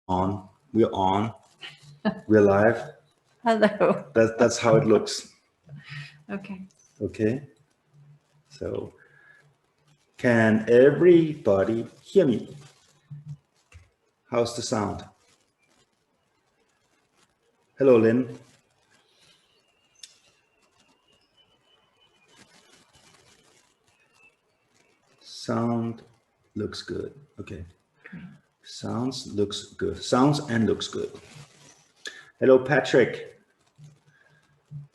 on. We're on. We're live. Hello. That's how it looks. Okay. Okay. So, can everybody hear me? How's the sound? Hello, Lynn. Sound looks good. Okay. Sounds looks good. Sounds and looks good. Hello, Patrick.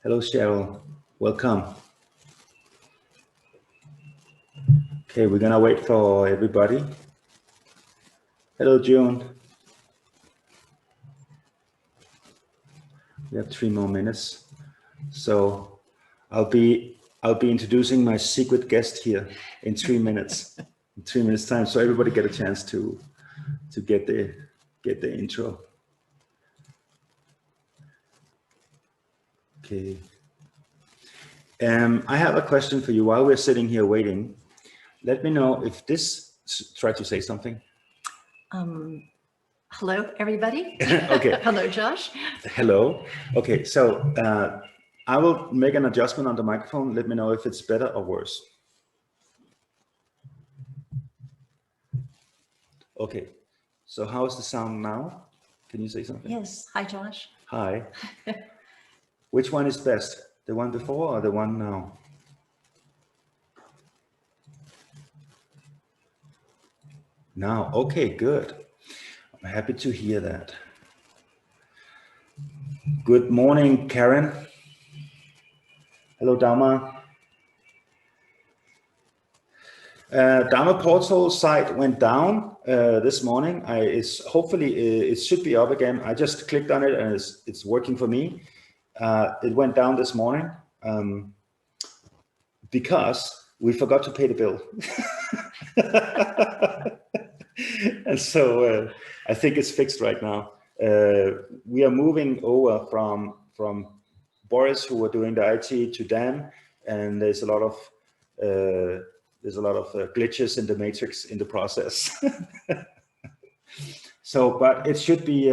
Hello, Cheryl. Welcome. Okay, we're gonna wait for everybody. Hello, June. We have 3 more minutes. So I'll be introducing my secret guest here in 3 minutes. In 3 minutes time, so everybody get a chance to get the intro. Okay. I have a question for you while we're sitting here waiting. Let me know if this, try to say something. Hello, everybody. Okay. Hello, Josh. Hello. Okay, so I will make an adjustment on the microphone. Let me know if it's better or worse. Okay, so how is the sound now? Can you say something? Yes. Hi, Josh. Hi. Which one is best? The one before or the one now? Now, okay, good. I'm happy to hear that. Good morning, Karen. Hello, Dharma. Dharma portal site went down this morning. Hopefully it should be up again. I just clicked on it and it's working for me. It went down this morning because we forgot to pay the bill. And so I think it's fixed right now. We are moving over from Boris, who were doing the IT, to Dan, and there's a lot of glitches in the matrix in the process. So, but it should be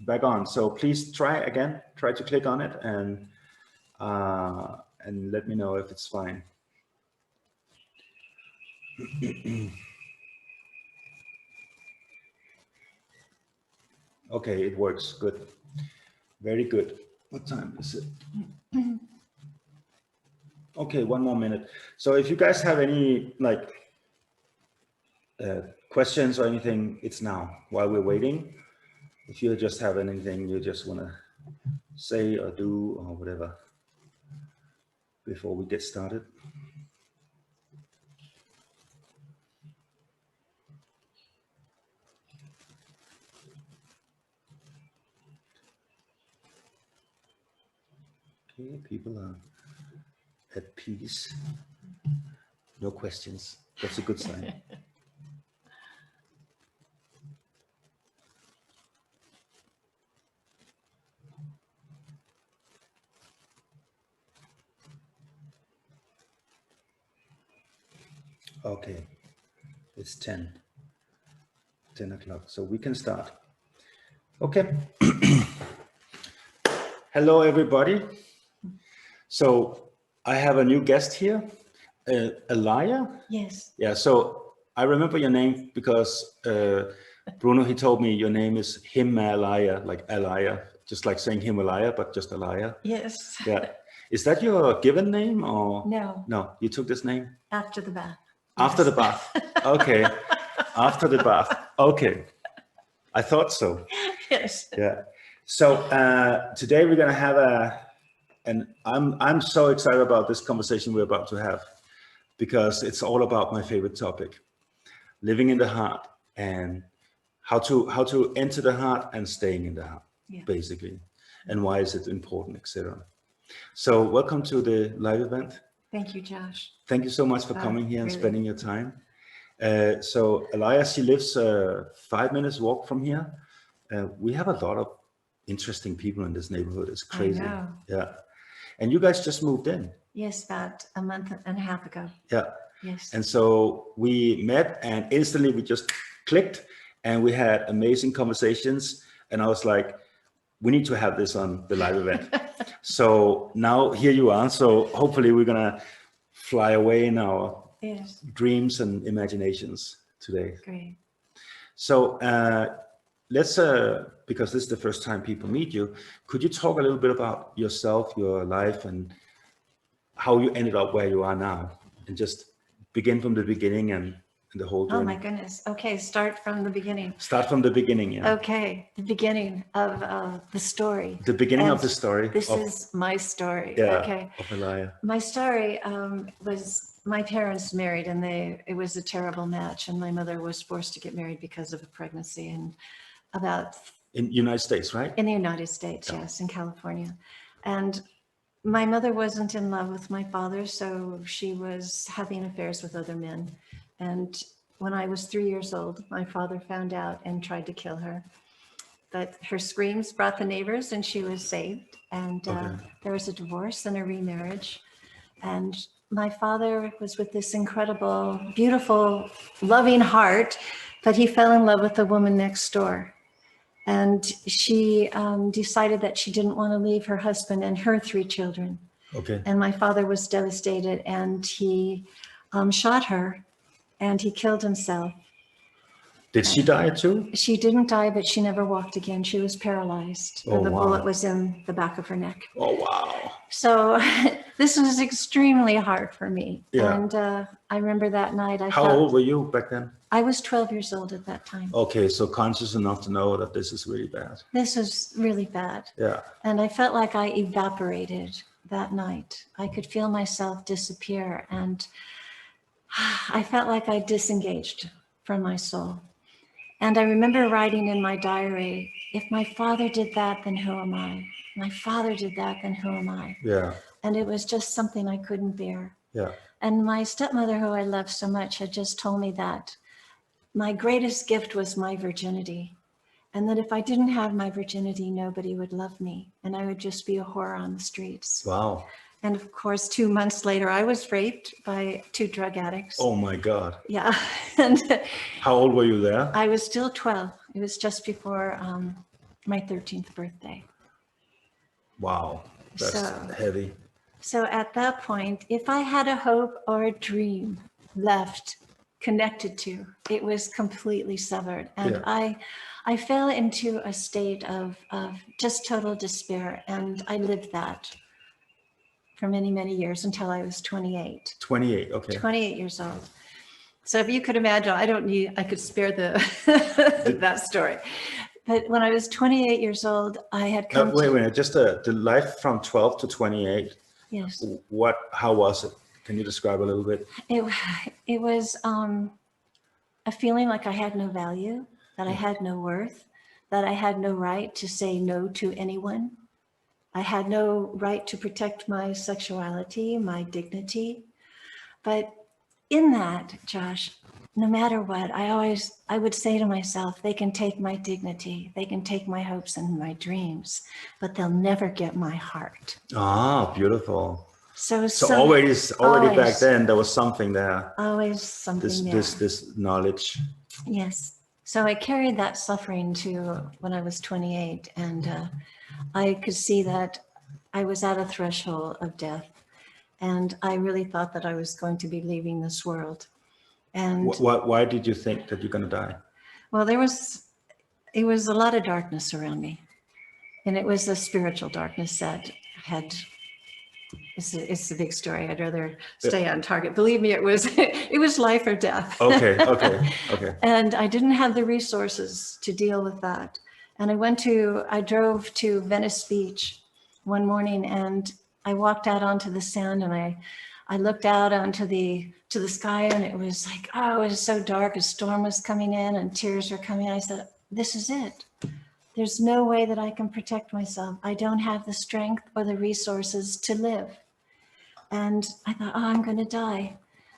back on. So please try again. Try to click on it and let me know if it's fine. Okay, it works. Good. Very good. What time is it? Okay, 1 more minute. So if you guys have any questions or anything, it's now while we're waiting. If you just have anything you just want to say or do or whatever before we get started. Okay, people are at peace. No questions. That's a good sign. Okay, it's 10 o'clock, so we can start. Okay. Hello, everybody. So I have a new guest here, Alaya. Yes. Yeah, so I remember your name because Bruno, he told me your name is Himalaya, like Alaya, just like saying Himalaya, but just Alaya. Yes. Yeah. Is that your given name or? No. No, you took this name? After the bath. After Yes. the bath. Okay. After the bath. Okay. I thought so. Yes. Yeah. So today we're going to have and I'm so excited about this conversation we're about to have because it's all about my favorite topic, living in the heart and how to enter the heart and staying in the heart, basically, and why is it important, etc. So welcome to the live event. Thank you, Josh. Thank you so much for coming here and really spending your time. So Alaya, she lives 5 minutes walk from here. We have a lot of interesting people in this neighborhood. It's crazy. I know. Yeah. And you guys just moved in. Yes, about a month and a half ago. Yeah. Yes. And so we met and instantly we just clicked and we had amazing conversations. And I was like, we need to have this on the live event. So now here you are. So hopefully we're gonna fly away in our Yes, dreams and imaginations today. great. So let's, because this is the first time people meet you, could you talk a little bit about yourself, your life, and how you ended up where you are now, and just begin from the beginning and the whole journey? Oh my goodness. Okay, start from the beginning. Start from the beginning, yeah. Okay, the beginning of the story. The beginning And of the story. This is my story. Yeah, Okay. of Alaya. My story was my parents married, and it was a terrible match, and my mother was forced to get married because of a pregnancy, and about In United States, right? in the United States, yes, in California. And my mother wasn't in love with my father, so she was having affairs with other men. And when I was 3 years old, my father found out and tried to kill her. But her screams brought the neighbors, and she was saved. And Okay. there was a divorce and a remarriage. And my father was with this incredible, beautiful, loving heart, but he fell in love with the woman next door. And she decided that she didn't want to leave her husband and her 3 children. Okay. And my father was devastated, and he shot her, and he killed himself. Did she die too? She didn't die, but she never walked again. She was paralyzed. Oh, and the wow. bullet was in the back of her neck. Oh, wow. So this was extremely hard for me. Yeah. And I remember that night How old were you back then? I was 12 years old at that time. Okay, so conscious enough to know that this is really bad. This was really bad. Yeah. And I felt like I evaporated that night. I could feel myself disappear, and I felt like I disengaged from my soul. And I remember writing in my diary, if my father did that, then who am I? My father did that, then who am I? Yeah. And it was just something I couldn't bear. Yeah. And my stepmother, who I loved so much, had just told me that my greatest gift was my virginity. And that if I didn't have my virginity, nobody would love me, and I would just be a whore on the streets. Wow. And of course, 2 months later, I was raped by 2 drug addicts. Oh my God. Yeah. And How old were you there? I was still 12. It was just before my 13th birthday. Wow. That's So- heavy. So at that point, if I had a hope or a dream left connected to, it was completely severed. And Yeah. I fell into a state of just total despair. And I lived that for many, many years until I was 28. 28. Okay. 28 years old. So if you could imagine, I could spare that story. But when I was 28 years old, I had come Wait a minute. Just the life from 12 to 28. yes. How was it? Can you describe a little bit? It was a feeling like I had no value, that I had no worth, that I had no right to say no to anyone. I had no right to protect my sexuality, my dignity. But in that, Josh, no matter what, I would say to myself, they can take my dignity, they can take my hopes and my dreams, but they'll never get my heart. Ah, beautiful. So already back always- then, there was something there. Always something there. This knowledge. Yes. So I carried that suffering to when I was 28, and I could see that I was at a threshold of death, and I really thought that I was going to be leaving this world. And Why did you think that you're going to die? well, it was a lot of darkness around me, and it was a spiritual darkness that had. It's a big story. I'd rather stay on target. Believe me, it was life or death. Okay. And I didn't have the resources to deal with that. And I drove to Venice Beach one morning, and I walked out onto the sand, and I looked out onto the sky, and it was like, oh, it was so dark. A storm was coming in and tears were coming. I said, this is it. There's no way that I can protect myself. I don't have the strength or the resources to live. And I thought, oh, I'm going to die.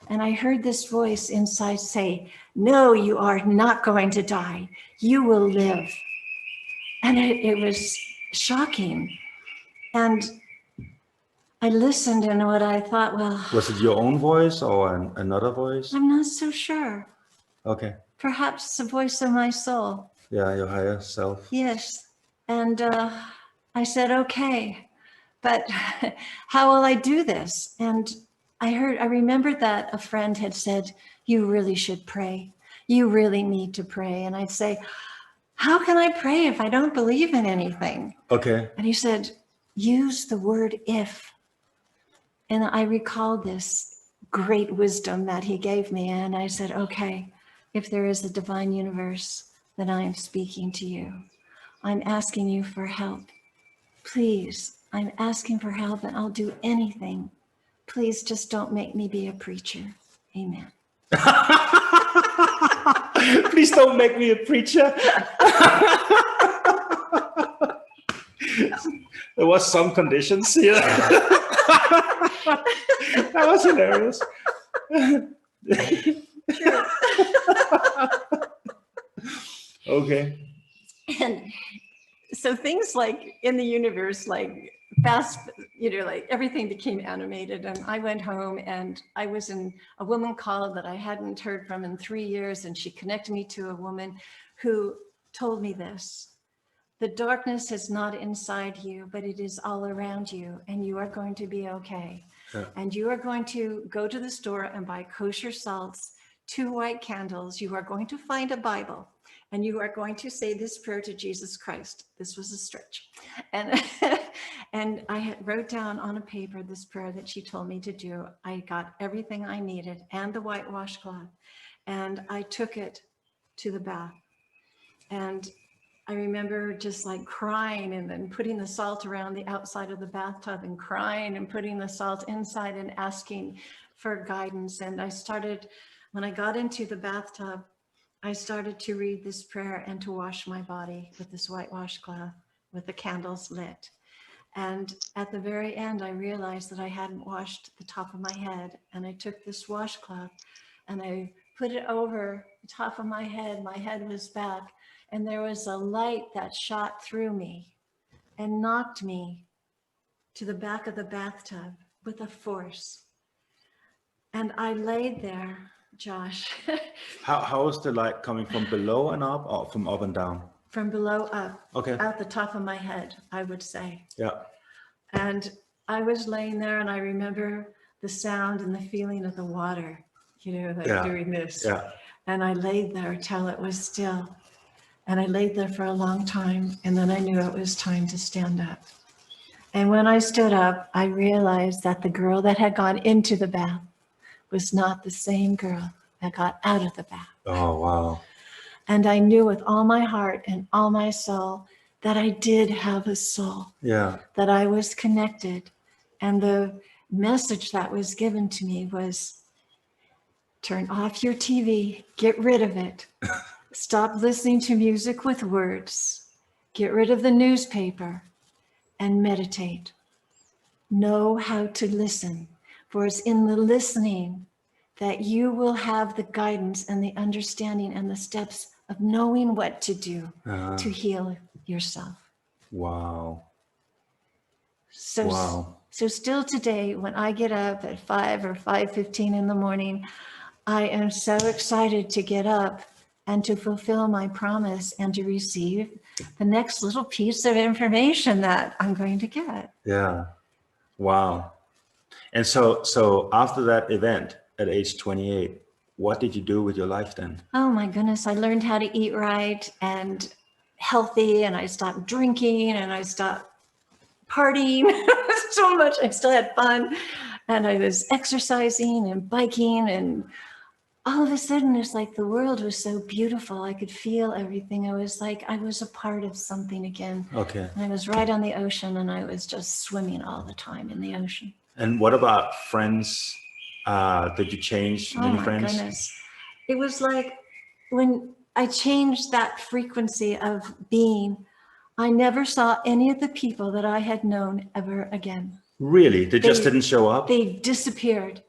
And I heard this voice inside say, no, you are not going to die. You will live. And it was shocking. And I listened, and what I thought, well, Was it your own voice or another voice? I'm not so sure. Okay. perhaps the voice of my soul. Yeah, your higher self. Yes. And I said, okay, but how will I do this? And I remembered that a friend had said, you really should pray. You really need to pray. And I'd say, how can I pray if I don't believe in anything? Okay. And he said, use the word if. And I recalled this great wisdom that he gave me. And I said, okay, if there is a divine universe, then I am speaking to you. I'm asking you for help. Please, I'm asking for help and I'll do anything. Please just don't make me be a preacher. Amen. Please don't make me a preacher. There was some conditions here. That was hilarious. Okay. And so things like in the universe, like fast, like everything became animated. And I went home and I was in a woman call that I hadn't heard from in 3 years. And she connected me to a woman who told me this: the darkness is not inside you, but it is all around you, and you are going to be okay. Yeah. And you are going to go to the store and buy kosher salts, 2 white candles. You are going to find a Bible, and you are going to say this prayer to Jesus Christ. This was a stretch. And, and I wrote down on a paper this prayer that she told me to do. I got everything I needed and the white washcloth, and I took it to the bath. And I remember just like crying and then putting the salt around the outside of the bathtub and crying and putting the salt inside and asking for guidance. And I started, when I got into the bathtub, I started to read this prayer and to wash my body with this white washcloth with the candles lit. And at the very end, I realized that I hadn't washed the top of my head. And I took this washcloth and I put it over the top of my head. My head was back. And there was a light that shot through me and knocked me to the back of the bathtub with a force. And I laid there, Josh. How was the light coming from below and up, or from up and down? From below up. Okay. Out the top of my head, I would say. Yeah. And I was laying there and I remember the sound and the feeling of the water, like doing this. Yeah. And I laid there till it was still. And I laid there for a long time, and then I knew it was time to stand up. And when I stood up, I realized that the girl that had gone into the bath was not the same girl that got out of the bath. Oh, wow. And I knew with all my heart and all my soul that I did have a soul. Yeah. That I was connected. And the message that was given to me was, turn off your TV, get rid of it. Stop listening to music with words. Get rid of the newspaper and meditate. Know how to listen, for it's in the listening that you will have the guidance and the understanding and the steps of knowing what to do to heal yourself. Wow. So still today, when I get up at 5 or 5:15 in the morning, I am so excited to get up and to fulfill my promise and to receive the next little piece of information that I'm going to get. Yeah. Wow. And so after that event at age 28, what did you do with your life then? Oh my goodness, I learned how to eat right and healthy, and I stopped drinking and I stopped partying so much. I still had fun, and I was exercising and biking, and all of a sudden, it's like the world was so beautiful. I could feel everything. I was like, I was a part of something again. Okay. And I was right on the ocean, and I was just swimming all the time in the ocean. And what about friends? Did you change many friends? Oh my goodness. It was like when I changed that frequency of being, I never saw any of the people that I had known ever again. Really? They just didn't show up? They disappeared.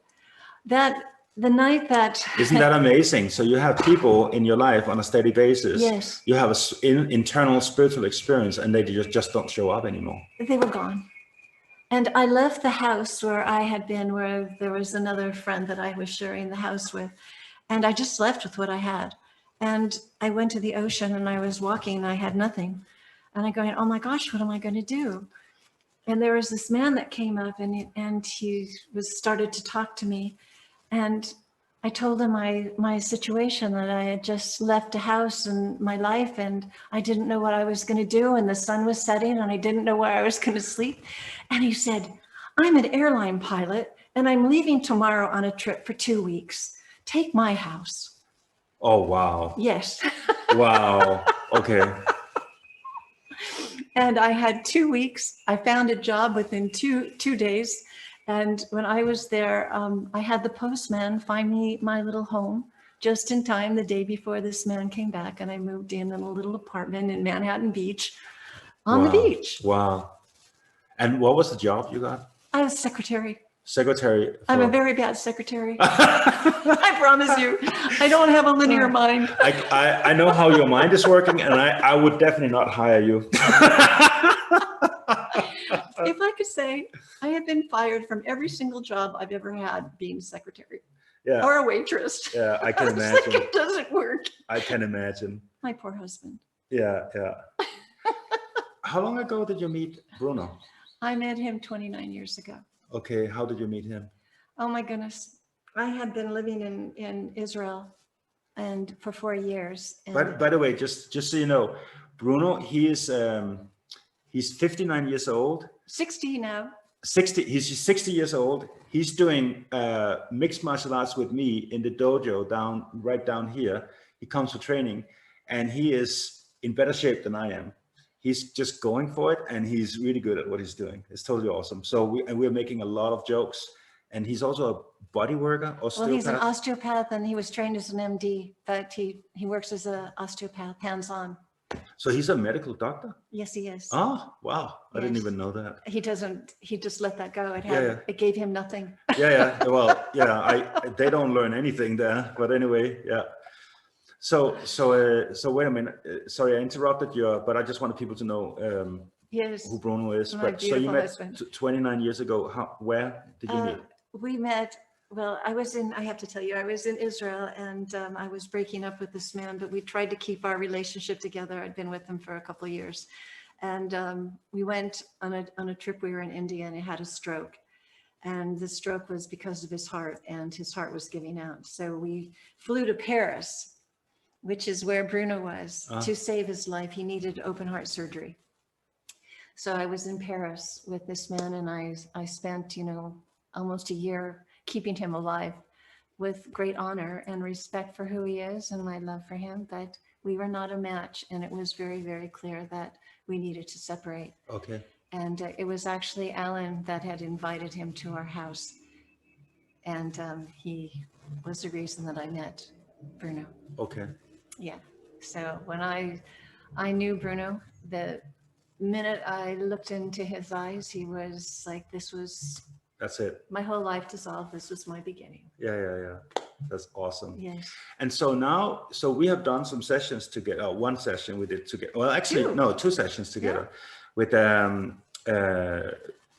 The night that... Isn't that amazing? So you have people in your life on a steady basis. Yes. You have an internal spiritual experience, and they just don't show up anymore. They were gone. And I left the house where I had been, where there was another friend that I was sharing the house with. And I just left with what I had. And I went to the ocean and I was walking and I had nothing. And I'm going, oh my gosh, what am I going to do? And there was this man that came up and he started to talk to me. And I told him my situation, that I had just left a house and my life, and I didn't know what I was going to do. And the sun was setting and I didn't know where I was going to sleep. And he said, I'm an airline pilot and I'm leaving tomorrow on a trip for 2 weeks. Take my house. Oh, wow. Yes. Wow. Okay. And I had 2 weeks. I found a job within two days. And when I was there, I had the postman find me my little home just in time the day before this man came back. And I moved in a little apartment in Manhattan Beach on the beach. Wow. And what was the job you got? I was secretary. Secretary. I'm a very bad secretary. I promise you, I don't have a linear mind. I know how your mind is working, and I would definitely not hire you. If I could say, I have been fired from every single job I've ever had being secretary. Yeah. Or a waitress. Yeah, I can It's imagine. like it doesn't work. I can imagine. My poor husband. Yeah, yeah. How long ago did you meet Bruno? I met him 29 years ago. Okay, how did you meet him? Oh my goodness. I had been living in Israel and for 4 years. And By the way, just so you know, Bruno, he's 59 years old. 60 now. 60. He's 60 years old. He's doing mixed martial arts with me in the dojo right down here. He comes for training, and he is in better shape than I am. He's just going for it, and he's really good at what he's doing. It's totally awesome. So we're making a lot of jokes, and he's also a body worker, osteopath. Well, he's an osteopath, and he was trained as an MD, but he works as an osteopath, hands-on. So he's a medical doctor? Yes, he is. Oh, wow. I didn't Yes. even know that. He just let that go. It gave him nothing. Yeah. Well, yeah, they don't learn anything there, but anyway, yeah. So wait a minute. Sorry, I interrupted you, but I just wanted people to know Yes. who Bruno is. My But so you beautiful met husband. 29 years ago. Where did you meet? We met, well, I have to tell you, I was in Israel, and I was breaking up with this man, but we tried to keep our relationship together. I'd been with him for a couple of years. And we went on a trip. We were in India, and he had a stroke. And the stroke was because of his heart, and his heart was giving out. So we flew to Paris, which is where Bruno was, to save his life. He needed open heart surgery. So I was in Paris with this man, and I spent, almost a year keeping him alive with great honor and respect for who he is and my love for him. But we were not a match, and it was very, very clear that we needed to separate. Okay. And it was actually Alan that had invited him to our house. And he was the reason that I met Bruno. Okay. Yeah. So when I knew Bruno, the minute I looked into his eyes, he was like, That's it. my whole life dissolved. This was my beginning. Yeah. That's awesome. Yes. And so now, we have done some sessions together. One session we did together. Well, actually, Two. two sessions together with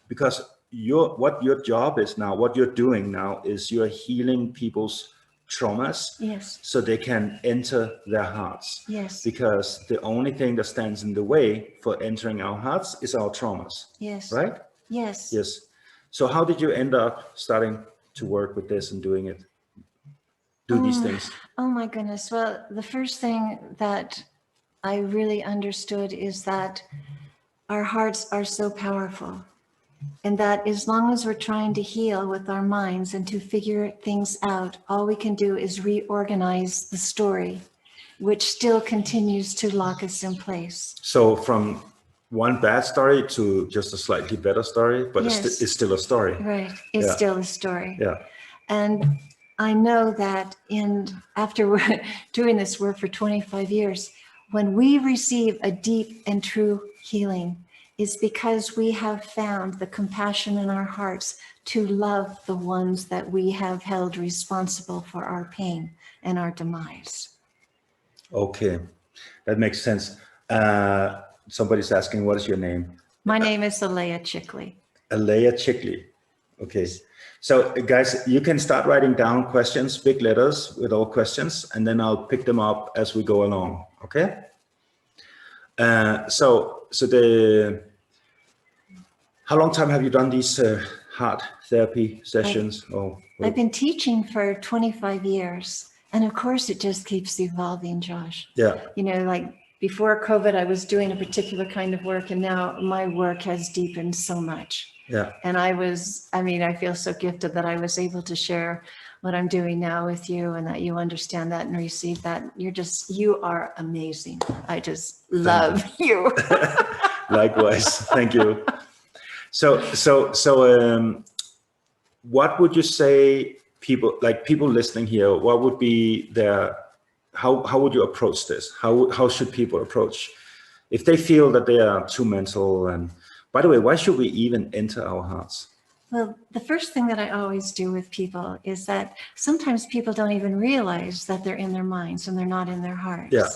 because what your job is now, what you're doing now is you're healing people's traumas. Yes. So they can enter their hearts. Yes. Because the only thing that stands in the way for entering our hearts is our traumas. Yes. Right? Yes. Yes. So how did you end up starting to work with this and doing it? Do these things? Oh my goodness. Well, the first thing that I really understood is that our hearts are so powerful, and that as long as we're trying to heal with our minds and to figure things out, all we can do is reorganize the story, which still continues to lock us in place. So from one bad story to just a slightly better story, but Yes. it's still a story. Right. It's still a story. Yeah. And I know that after doing this work for 25 years, when we receive a deep and true healing, it's because we have found the compassion in our hearts to love the ones that we have held responsible for our pain and our demise. Okay, that makes sense. Somebody's asking, what is your name? My name is Alaya Chikly. Alaya Chikly. Okay. So guys, you can start writing down questions, big letters with all questions, and then I'll pick them up as we go along. Okay. How long time have you done these heart therapy sessions? I've been teaching for 25 years. And of course, it just keeps evolving, Josh. Yeah. You know, like before COVID, I was doing a particular kind of work, and now my work has deepened so much. Yeah. And I feel so gifted that I was able to share what I'm doing now with you, and that you understand that and receive that. You are amazing. I just love you. Likewise. Thank you. So, what would you say people listening here, what would be how would you approach this? How should people approach if they feel that they are too mental? And by the way, why should we even enter our hearts? Well, the first thing that I always do with people is that sometimes people don't even realize that they're in their minds and they're not in their hearts. Yeah.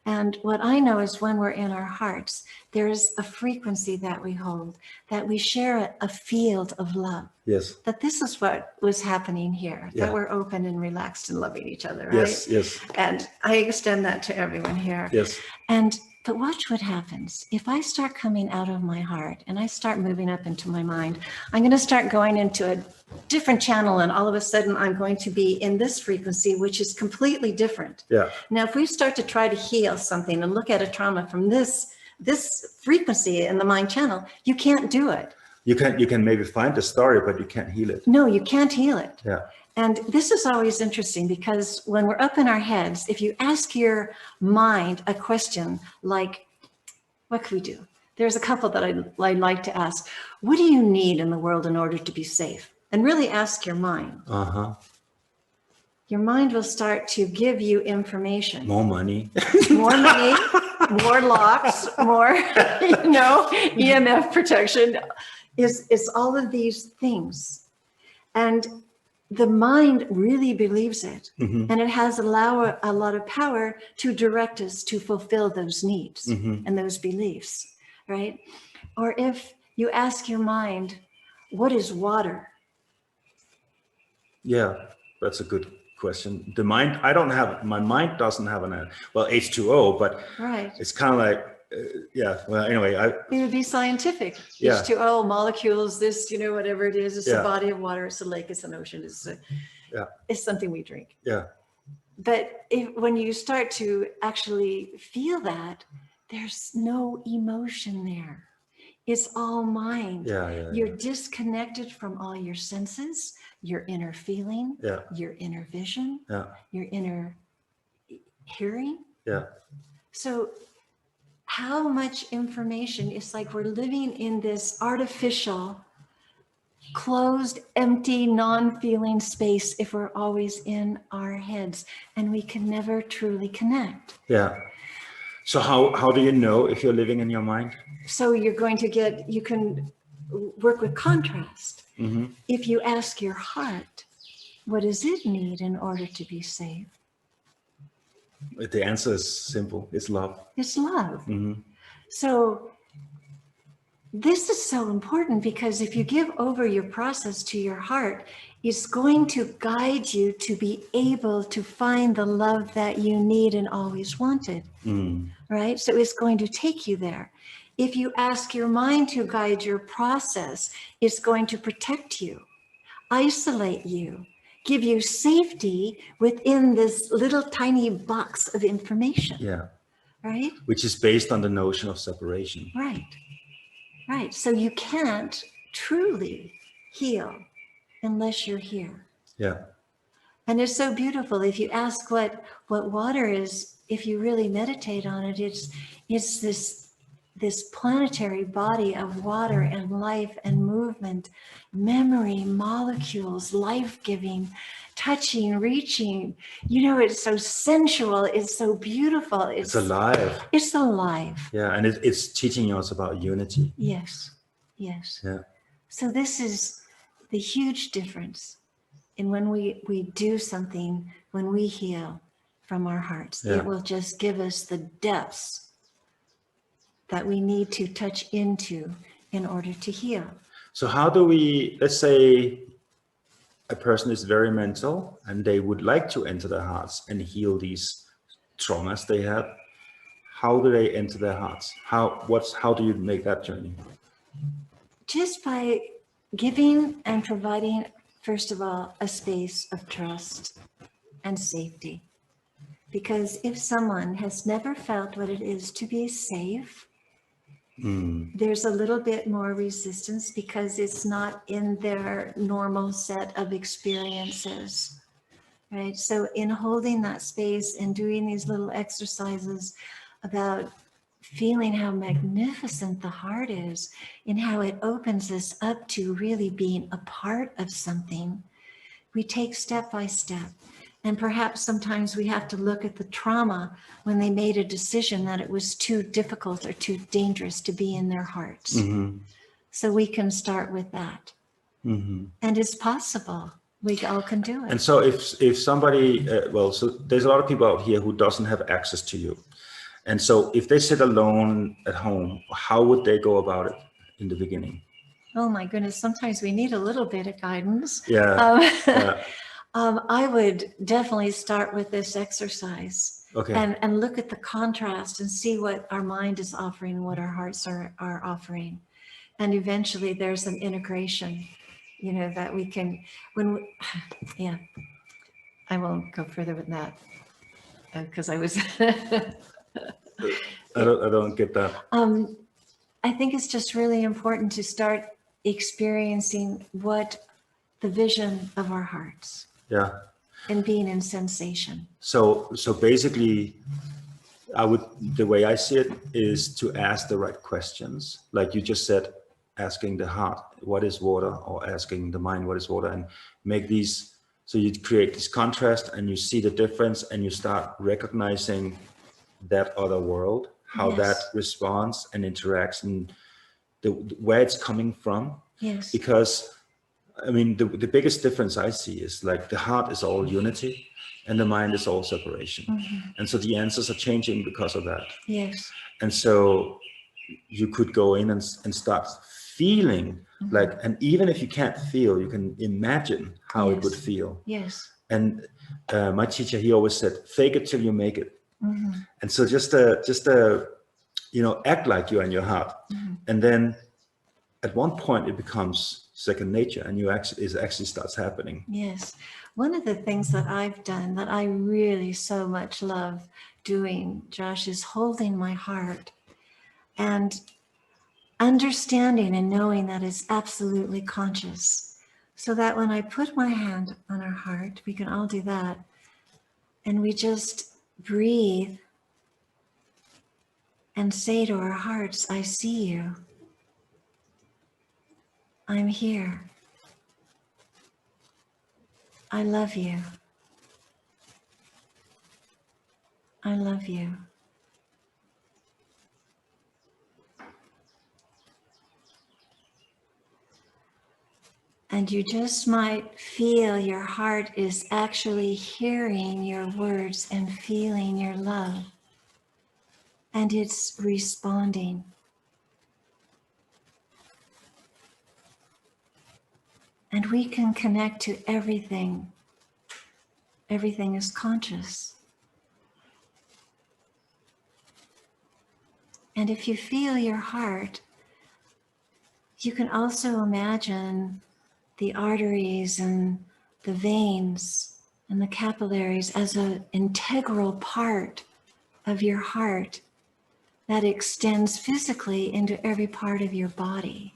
And what I know is when we're in our hearts, there's a frequency that we hold, that we share a field of love. Yes. That this is what was happening here, Yeah. that we're open and relaxed and loving each other, right? Yes, yes. And I extend that to everyone here. Yes. But watch what happens. If I start coming out of my heart and I start moving up into my mind, I'm going to start going into a different channel, and all of a sudden I'm going to be in this frequency, which is completely different. Yeah. Now, if we start to try to heal something and look at a trauma from this frequency in the mind channel, you can't do it. You can maybe find the story, but you can't heal it. No, you can't heal it. Yeah. And this is always interesting, because when we're up in our heads, if you ask your mind a question like, what can we do? There's a couple that I like to ask. What do you need in the world in order to be safe? And really ask your mind. Uh-huh. Your mind will start to give you information. More money. More money, more locks, more, EMF protection. It's all of these things. And the mind really believes it. Mm-hmm. And it has a lot of power to direct us to fulfill those needs Mm-hmm. and those beliefs, right? Or if you ask your mind, what is water? Yeah, that's a good question. My mind doesn't have H2O, but Right. it's kind of like, anyway, It would be scientific. Yeah. H2O molecules, this, whatever it is, it's Yeah. a body of water, it's a lake, it's an ocean, it's something we drink. Yeah. But when you start to actually feel that, there's no emotion there. It's all mind. Yeah. You're disconnected from all your senses, your inner feeling, Yeah. your inner vision, Yeah. your inner hearing. Yeah. So how much information, it's like we're living in this artificial, closed, empty, non-feeling space if we're always in our heads, and we can never truly connect. Yeah. So how do you know if you're living in your mind? So you can work with contrast. Mm-hmm. If you ask your heart, what does it need in order to be safe? The answer is simple. It's love. It's love. Mm-hmm. So this is so important, because if you give over your process to your heart, it's going to guide you to be able to find the love that you need and always wanted, right? So it's going to take you there. If you ask your mind to guide your process, it's going to protect you, isolate you, give you safety within this little tiny box of information. Yeah. Right? Which is based on the notion of separation. Right. Right. So you can't truly heal unless you're here. Yeah. And it's so beautiful. If you ask what water is, if you really meditate on it, it's this planetary body of water and life and movement, memory, molecules, life-giving, touching, reaching. It's so sensual. It's so beautiful. It's alive. It's alive. Yeah, and it's teaching us about unity. Yes. Yes. Yeah. So this is the huge difference in when we do something, when we heal from our hearts. Yeah. It will just give us the depths that we need to touch into in order to heal. So how do we, let's say a person is very mental and they would like to enter their hearts and heal these traumas they have. How do they enter their hearts? How do you make that journey? Just by giving and providing, first of all, a space of trust and safety. Because if someone has never felt what it is to be safe, there's a little bit more resistance because it's not in their normal set of experiences, right? So in holding that space and doing these little exercises about feeling how magnificent the heart is and how it opens us up to really being a part of something, we take step by step. And perhaps sometimes we have to look at the trauma when they made a decision that it was too difficult or too dangerous to be in their hearts. So we can start with that. And it's possible. We all can do it. And so if somebody, so there's a lot of people out here who doesn't have access to you. And so if they sit alone at home, how would they go about it in the beginning? Oh my goodness, sometimes we need a little bit of guidance. Yeah. I would definitely start with this exercise. Okay. And look at the contrast and see what our mind is offering, what our hearts are offering. And eventually there's an integration, that we can, I won't go further with that because I was. I don't get that. I think it's just really important to start experiencing what the vision of our hearts. Yeah. And being in sensation. So basically, the way I see it is to ask the right questions. Like you just said, asking the heart, what is water? Or asking the mind, what is water? And make these, so you create this contrast and you see the difference and you start recognizing that other world, how that responds and interacts and where it's coming from. Yes. Because I mean, the biggest difference I see is like the heart is all unity and the mind is all separation. And so the answers are changing because of that. Yes. And so you could go in and start feeling like, and even if you can't feel, you can imagine how it would feel. Yes. And my teacher, he always said, fake it till you make it. And so just act like you're in your heart. And then at one point it becomes second nature and it actually starts happening. Yes. One of the things that I've done that I really so much love doing, Josh, is holding my heart and understanding and knowing that it's absolutely conscious. So that when I put my hand on our heart, we can all do that. And we just breathe and say to our hearts, I see you. I'm here. I love you. I love you. And you just might feel your heart is actually hearing your words and feeling your love. And it's responding. And we can connect to everything. Everything is conscious. And if you feel your heart, you can also imagine the arteries and the veins and the capillaries as an integral part of your heart that extends physically into every part of your body.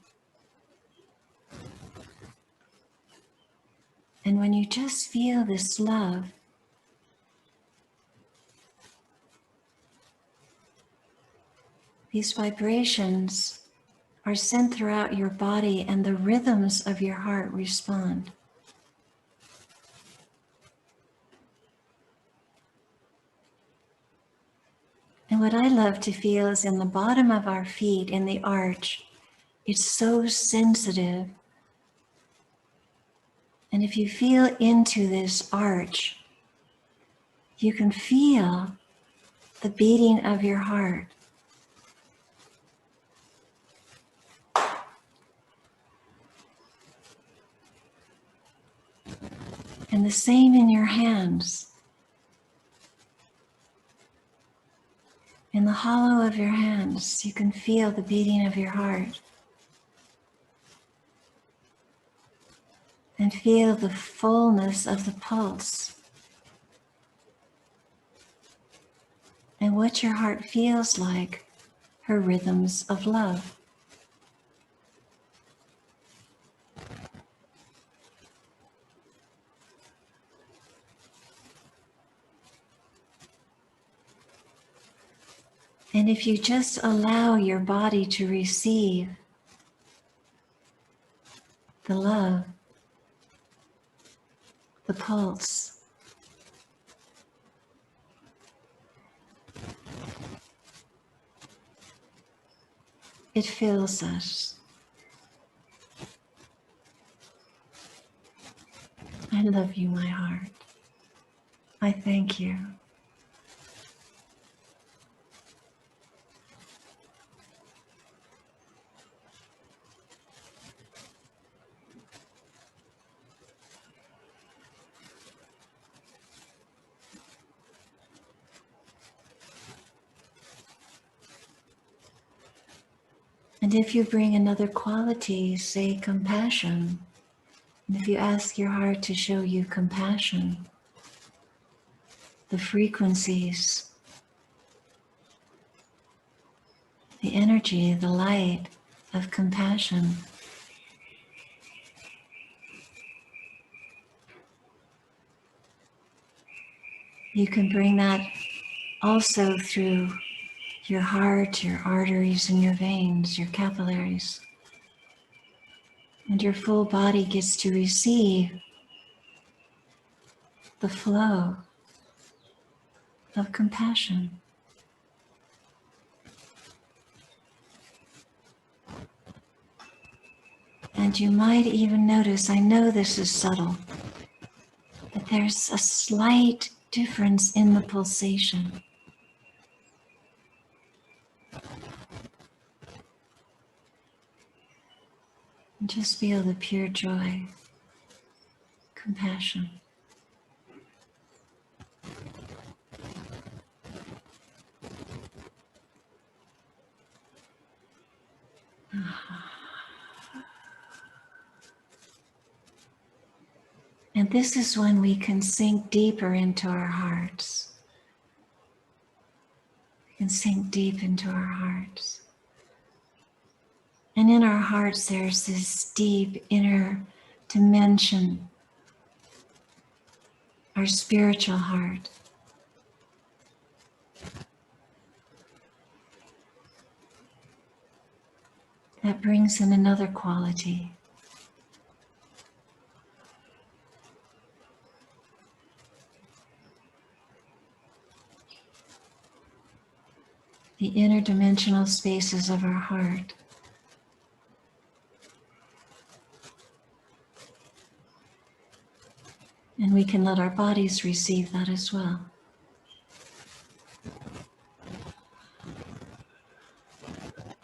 And when you just feel this love, these vibrations are sent throughout your body and the rhythms of your heart respond. And what I love to feel is in the bottom of our feet, in the arch, it's so sensitive. And if you feel into this arch, you can feel the beating of your heart. And the same in your hands. In the hollow of your hands, you can feel the beating of your heart. And feel the fullness of the pulse. And what your heart feels like, her rhythms of love. And if you just allow your body to receive the love, the pulse, it fills us. I love you, my heart. I thank you. And if you bring another quality, say compassion, and if you ask your heart to show you compassion, the frequencies, the energy, the light of compassion, you can bring that also through your heart, your arteries and your veins, your capillaries. And your full body gets to receive the flow of compassion. And you might even notice, I know this is subtle, but there's a slight difference in the pulsation. And just feel the pure joy, compassion. And this is when we can sink deeper into our hearts. We can sink deep into our hearts. And in our hearts, there's this deep inner dimension, our spiritual heart. That brings in another quality. The interdimensional spaces of our heart. And we can let our bodies receive that as well.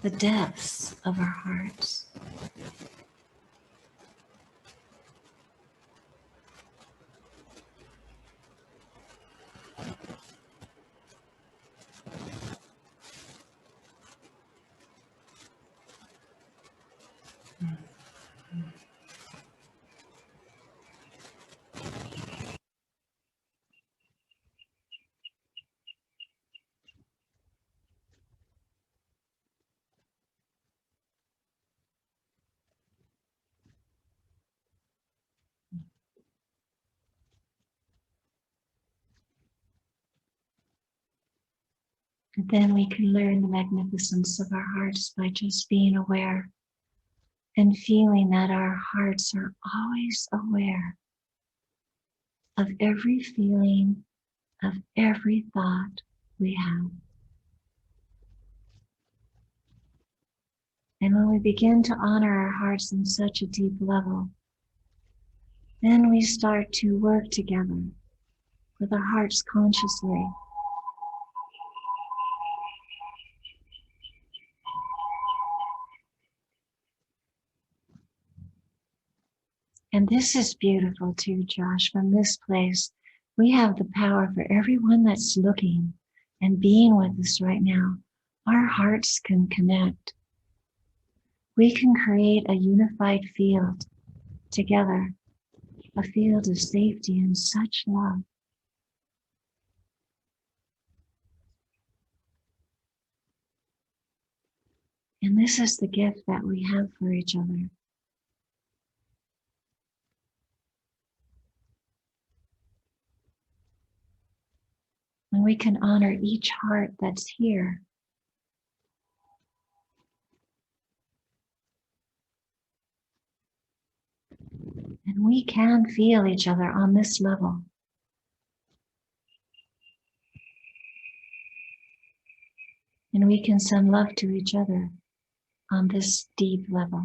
The depths of our hearts. And then we can learn the magnificence of our hearts by just being aware and feeling that our hearts are always aware of every feeling, of every thought we have. And when we begin to honor our hearts in such a deep level, then we start to work together with our hearts consciously. And this is beautiful too, Josh. From this place, we have the power for everyone that's looking and being with us right now. Our hearts can connect. We can create a unified field together, a field of safety and such love. And this is the gift that we have for each other. And we can honor each heart that's here. And we can feel each other on this level. And we can send love to each other on this deep level.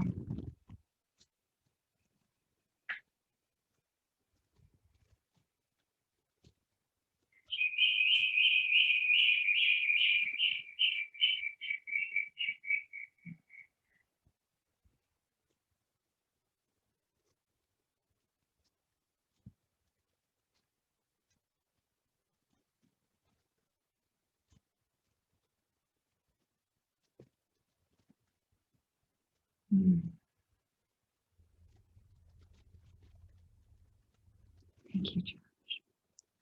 Thank you, Josh.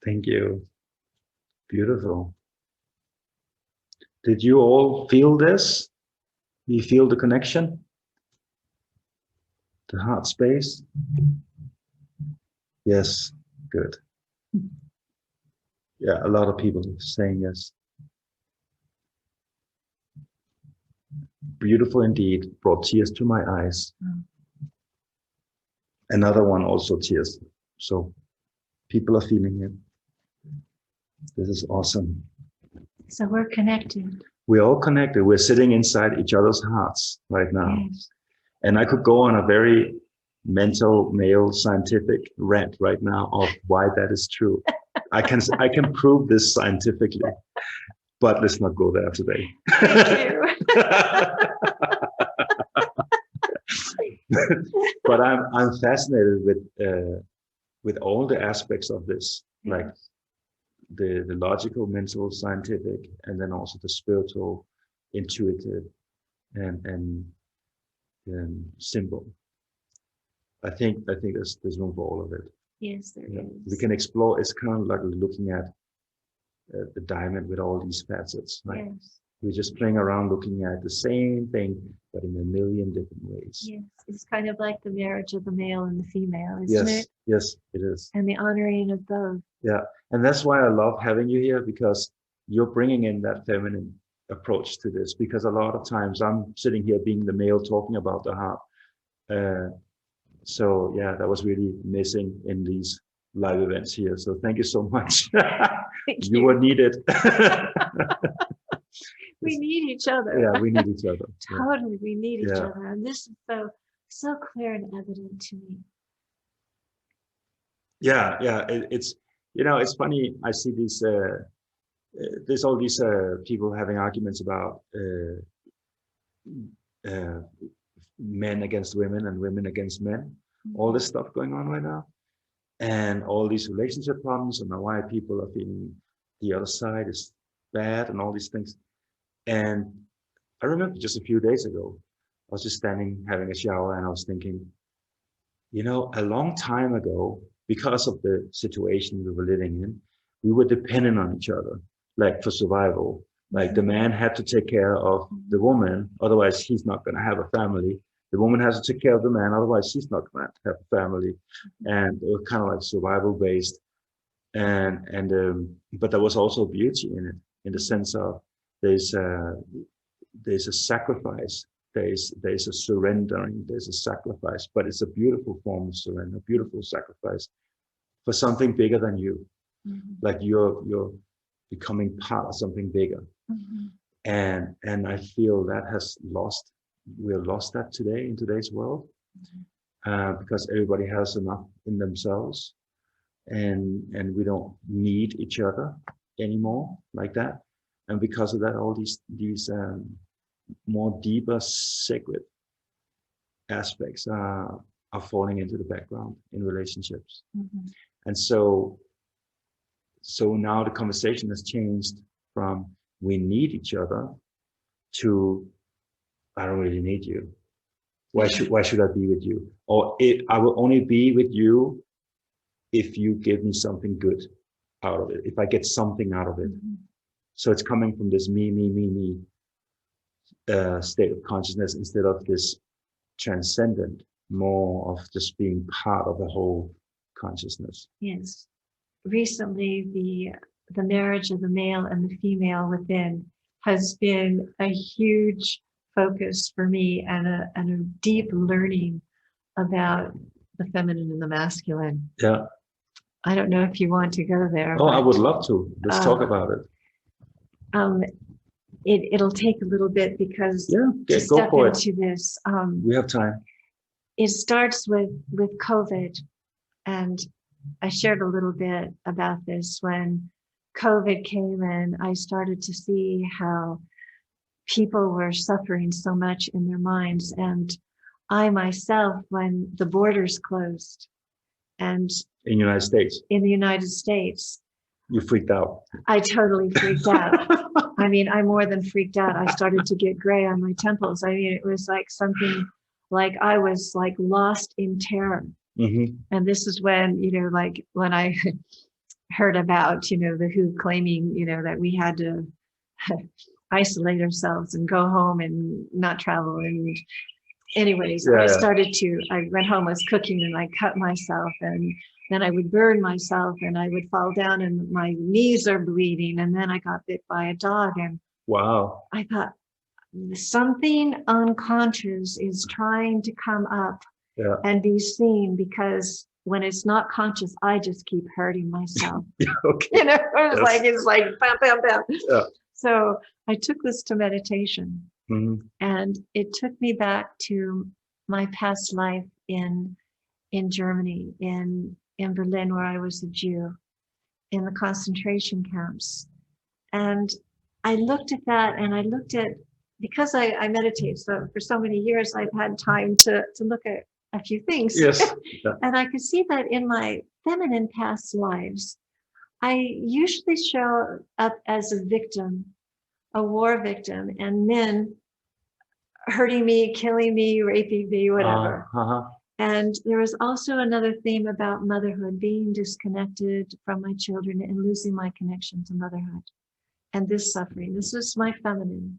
Thank you. Beautiful. Did you all feel this? You feel the connection? The heart space? Yes, good. Yeah, a lot of people saying yes. Beautiful indeed, brought tears to my eyes. Another one also tears. So people are feeling it. This is awesome. So we're connected. We're all connected. We're sitting inside each other's hearts right now. Yes. And I could go on a very mental, male, scientific rant right now of why that is true. I can prove this scientifically, but let's not go there today. Thank you. But I'm fascinated with all the aspects of this, like the logical, mental, scientific, and then also the spiritual, intuitive, and symbol. I think there's room for all of it. Yes, there is. We can explore. It's kind of like looking at the diamond with all these facets. Right? Yes. We're just playing around, looking at the same thing, but in a million different ways. Yes, it's kind of like the marriage of the male and the female, isn't it? Yes, it is. And the honoring of both. Yeah, and that's why I love having you here, because you're bringing in that feminine approach to this, because a lot of times I'm sitting here being the male talking about the heart. So yeah, that was really missing in these live events here. So thank you so much. You were needed. We need each other. Yeah, we need each other. Totally, we need each Yeah. other. And this is so clear and evident to me. Yeah, it's it's funny. I see these there's all these people having arguments about men against women and women against men. All this stuff going on right now, and all these relationship problems, and why people are feeling the other side is bad, and all these things. And I remember just a few days ago, I was just standing having a shower, and I was thinking, a long time ago, because of the situation we were living in, we were dependent on each other, like for survival. Like the man had to take care of the woman, otherwise he's not going to have a family. The woman has to take care of the man, otherwise she's not going to have a family. And it was kind of like survival based. But there was also beauty in it, in the sense of there's a sacrifice, there's a surrendering, there's a sacrifice, but it's a beautiful form of surrender, beautiful sacrifice for something bigger than you. Like you're becoming part of something bigger. And I feel that we're lost that today in today's world, because everybody has enough in themselves, and we don't need each other anymore like that. And because of that, all these more deeper sacred aspects are are falling into the background in relationships. Mhm. And so now the conversation has changed from we need each other to I don't really need you. Why should I be with you? Or I will only be with you if you give me something good out of it, if I get something out of it. Mhm. So it's coming from this me state of consciousness instead of this transcendent, more of just being part of the whole consciousness. Yes. Recently, the marriage of the male and the female within has been a huge focus for me, and a deep learning about the feminine and the masculine. Yeah. I don't know if you want to go there. Oh, I but, would love to. Let's talk about it. It'll take a little bit because Yeah, to go step for it. into this, We have time. it starts with COVID, and I shared a little bit about this when COVID came and I started to see how people were suffering so much in their minds. And I myself, when the borders closed and In the United States, in the United States, you freaked out. I totally freaked out. I mean, I more than freaked out. I started to get gray on my temples. I mean, it was like something like I was like lost in terror. Mm-hmm. And this is when, like when I heard about, the WHO claiming, that we had to isolate ourselves and go home and not travel. And anyways, Yeah, I went home, was cooking, and I cut myself, and then I would burn myself, and I would fall down and my knees are bleeding. And then I got bit by a dog, and Wow. I thought something unconscious is trying to come up and be seen, because when it's not conscious, I just keep hurting myself. Okay. It's like bam, bam, bam. Yeah. So I took this to meditation, Mm-hmm. and it took me back to my past life in Germany, in Berlin, where I was a Jew, in the concentration camps. And I looked at that, and I looked at, because I meditate, so for so many years, I've had time to look at a few things. Yes. Yeah. And I could see that in my feminine past lives, I usually show up as a victim, a war victim, and men hurting me, killing me, raping me, whatever. And there was also another theme about motherhood, being disconnected from my children and losing my connection to motherhood. And this suffering, this is my feminine.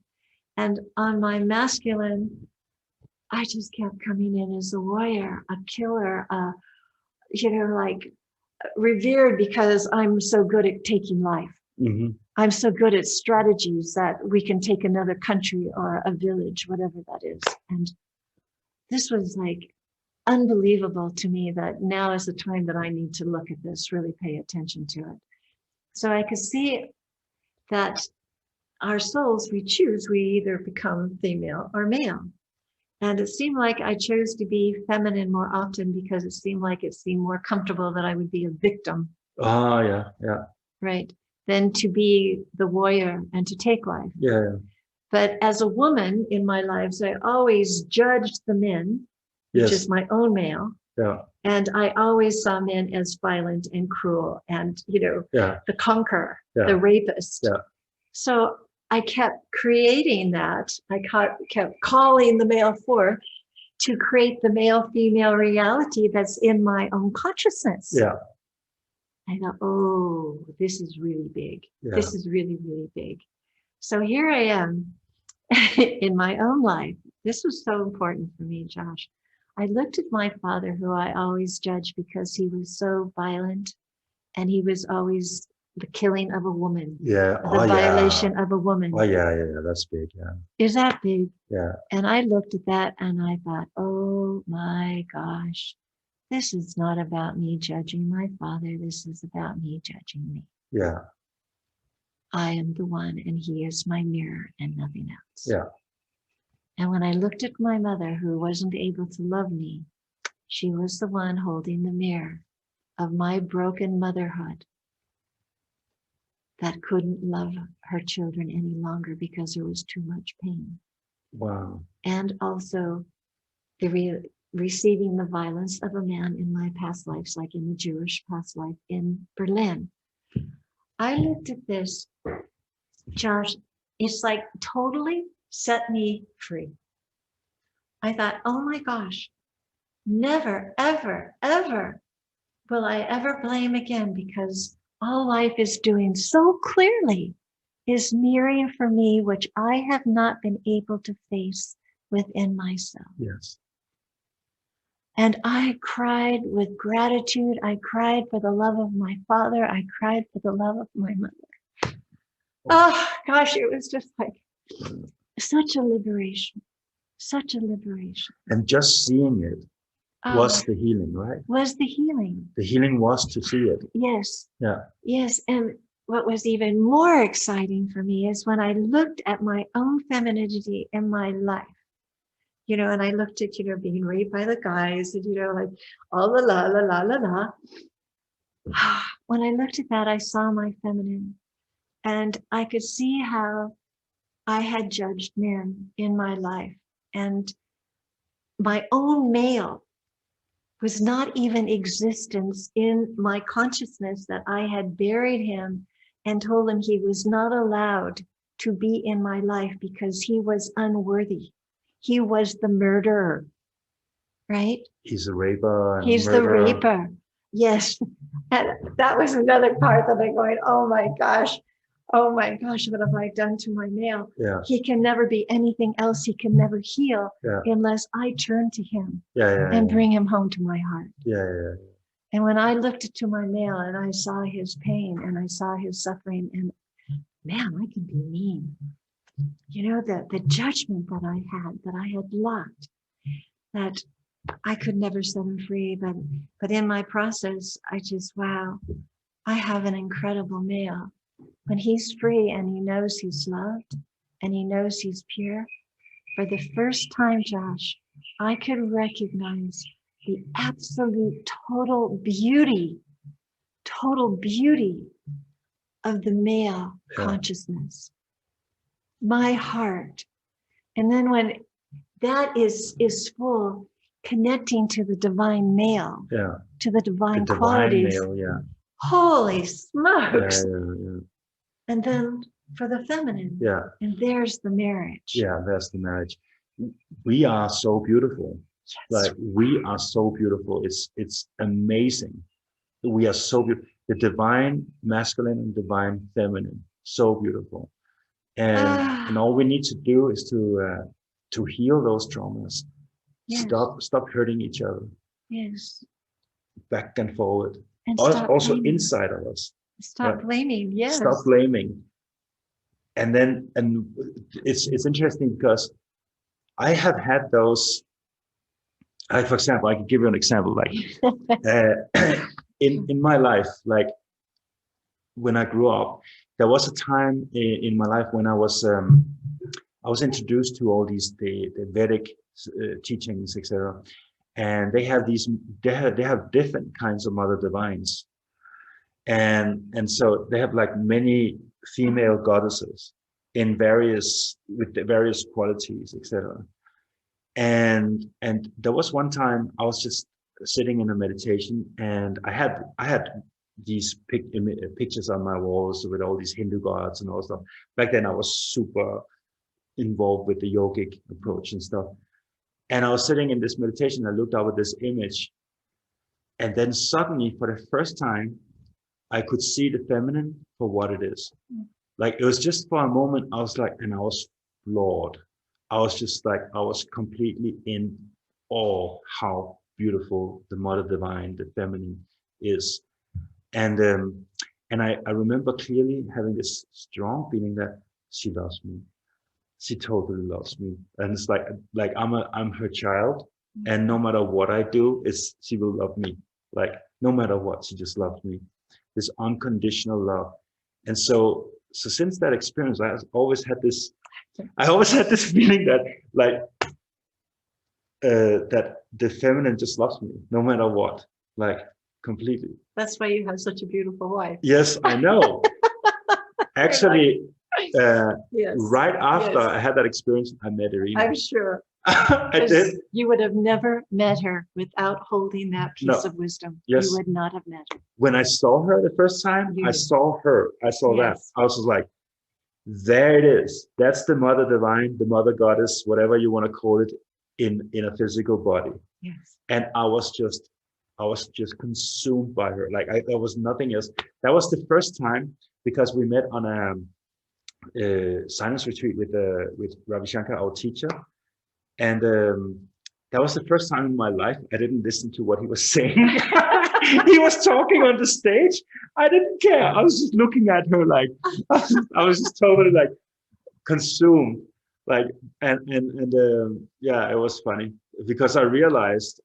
And on my masculine, I just kept coming in as a warrior, a killer, like revered because I'm so good at taking life. Mm-hmm. I'm so good at strategies that we can take another country or a village, whatever that is. And this was like unbelievable to me, that now is the time that I need to look at this, really pay attention to it. So I could see that our souls, we choose, we either become female or male. And it seemed like I chose to be feminine more often because it seemed more comfortable that I would be a victim. Oh, yeah, yeah. Right. Than to be the warrior and to take life. Yeah. But as a woman in my lives, I always judged the men, which is my own male. Yeah. And I always saw men as violent and cruel and, the conqueror, the rapist. Yeah. So I kept creating that. I kept calling the male forth to create the male-female reality that's in my own consciousness. Yeah. I thought, oh, this is really big. Yeah. This is really, really big. So here I am in my own life. This was so important for me, Josh. I looked at my father, who I always judged because he was so violent, and he was always the killing of a woman. Yeah. The violation of a woman. Oh, yeah. That's big. Yeah. Is that big? Yeah. And I looked at that and I thought, oh my gosh, this is not about me judging my father. This is about me judging me. Yeah. I am the one, and he is my mirror and nothing else. Yeah. And when I looked at my mother, who wasn't able to love me, she was the one holding the mirror of my broken motherhood that couldn't love her children any longer because there was too much pain. Wow. And also the receiving the violence of a man in my past lives, like in the Jewish past life in Berlin. I looked at this, Josh, it's like totally set me free. I thought, oh my gosh, never, ever, ever will I ever blame again, because all life is doing so clearly is mirroring for me, which I have not been able to face within myself. Yes. And I cried with gratitude. I cried for the love of my father. I cried for the love of my mother. Oh gosh, it was just like such a liberation, such a liberation. And just seeing it was the healing, right? Was the healing. The healing was to see it. Yes. Yeah. Yes. And what was even more exciting for me is when I looked at my own femininity in my life, you know, and I looked at, you know, being raped by the guys and, you know, like all the la, la, la, la, la. When I looked at that, I saw my feminine, and I could see how I had judged men in my life, and my own male was not even existence in my consciousness, that I had buried him and told him he was not allowed to be in my life because he was unworthy. He was the murderer, right? He's a raper. He's the raper. Yes. And that was another part that I'm going, oh my gosh, what have I done to my male? Yeah. He can never be anything else. He can never heal unless I turn to him and bring him home to my heart. Yeah. And when I looked to my male and I saw his pain and I saw his suffering, and man, I can be mean. You know, the judgment that I had locked, that I could never set him free. But in my process, I just, wow, I have an incredible male. When he's free and he knows he's loved and he knows he's pure, for the first time, Josh, I could recognize the absolute total beauty of the male consciousness, my heart. And then when that is full, connecting to the divine male, to the divine qualities. Male, holy smokes. Yeah. And then for the feminine, and there's the marriage. Yeah, there's the marriage. We are so beautiful. Yes. Like, we are so beautiful. It's amazing. We are so beautiful. The divine masculine and divine feminine, so beautiful. And all we need to do is to heal those traumas. Yes. Stop hurting each other. Yes. Back and forward. And also inside of us. Stop blaming. Yes. Stop blaming. And it's interesting because I have had those. For example, I can give you an example. Like in my life, like when I grew up, there was a time in my life when I was introduced to all these the Vedic teachings, etc. And they have different kinds of mother divines, and so they have like many female goddesses with the various qualities, etc. And there was one time I was just sitting in a meditation, and I had these pictures on my walls with all these Hindu gods and all stuff. Back then I was super involved with the yogic approach and stuff. And I was sitting in this meditation, I looked up at this image, and then suddenly, for the first time, I could see the feminine for what it is. Like, it was just for a moment, I was like, and I was floored. I was just like, I was completely in awe how beautiful the mother divine, the feminine is. And I remember clearly having this strong feeling that she loves me. She totally loves me, and it's like I'm her child, and no matter what I do, she will love me. Like, no matter what, she just loves me. This unconditional love. And so since that experience, I always had this feeling that like that the feminine just loves me, no matter what, like completely. That's why you have such a beautiful wife. Yes, I know. Actually. Yes. Right after I had that experience, I met Irina. I'm sure. I did. You would have never met her without holding that piece No. of wisdom. Yes. You would not have met her. When I saw her the first time, I saw her. I saw that. Yes. I was just like, there it is. That's the mother divine, the mother goddess, whatever you want to call it, in a physical body. Yes. And I was just consumed by her. Like there was nothing else. That was the first time, because we met on a silence retreat with Ravi Shankar, our teacher, and that was the first time in my life I didn't listen to what he was saying. He was talking on the stage. I didn't care. I was just looking at her like I was just totally like consumed. Like and yeah, it was funny because I realized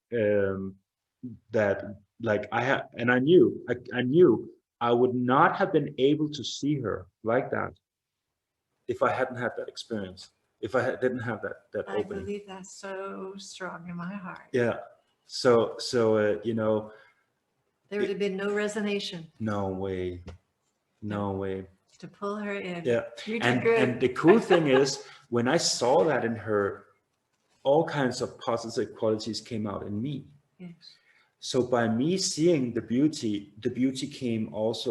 that like I knew I would not have been able to see her like that if I hadn't had that experience. If didn't have that I opening. believe that's so strong in my heart. Yeah. So you know, there would have been no resonation. No way. No way. To pull her in. Yeah. You did good. And the cool thing is, when I saw that in her, all kinds of positive qualities came out in me. Yes. So by me seeing the beauty came out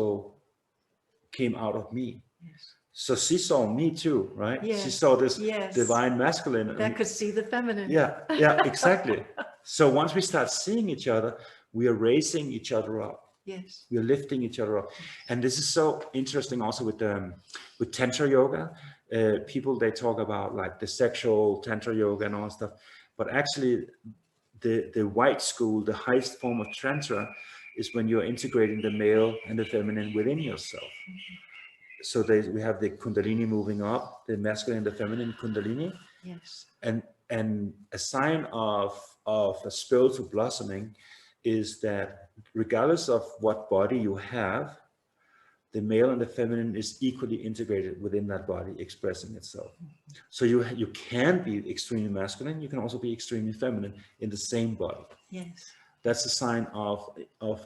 of me. Yes. So she saw me too, right? Yes. She saw this yes. divine masculine. That could see the feminine. Yeah, yeah, exactly. So once we start seeing each other, we are raising each other up. Yes. We are lifting each other up. And this is so interesting also with Tantra yoga. People, they talk about like the sexual Tantra yoga and all that stuff. But actually, the white school, the highest form of Tantra, is when you're integrating the male and the feminine within yourself. So we have the Kundalini moving up, the masculine and the feminine Kundalini. Yes. And a sign of a spiritual blossoming is that regardless of what body you have, the male and the feminine is equally integrated within that body, expressing itself. So you can be extremely masculine, you can also be extremely feminine in the same body. Yes. That's a sign of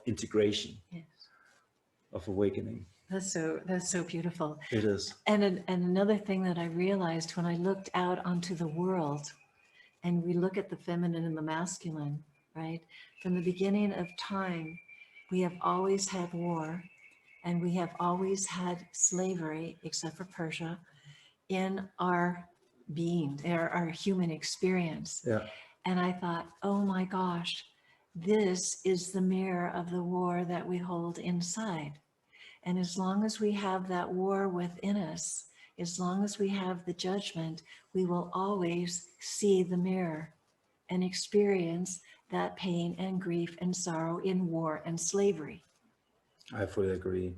integration. Yes. Of awakening. That's so beautiful. It is. And another thing that I realized when I looked out onto the world, and we look at the feminine and the masculine, right? From the beginning of time, we have always had war, and we have always had slavery, except for Persia, in our being, our human experience. Yeah. And I thought, oh my gosh, this is the mirror of the war that we hold inside. And as long as we have that war within us, as long as we have the judgment, we will always see the mirror and experience that pain and grief and sorrow in war and slavery. I fully agree.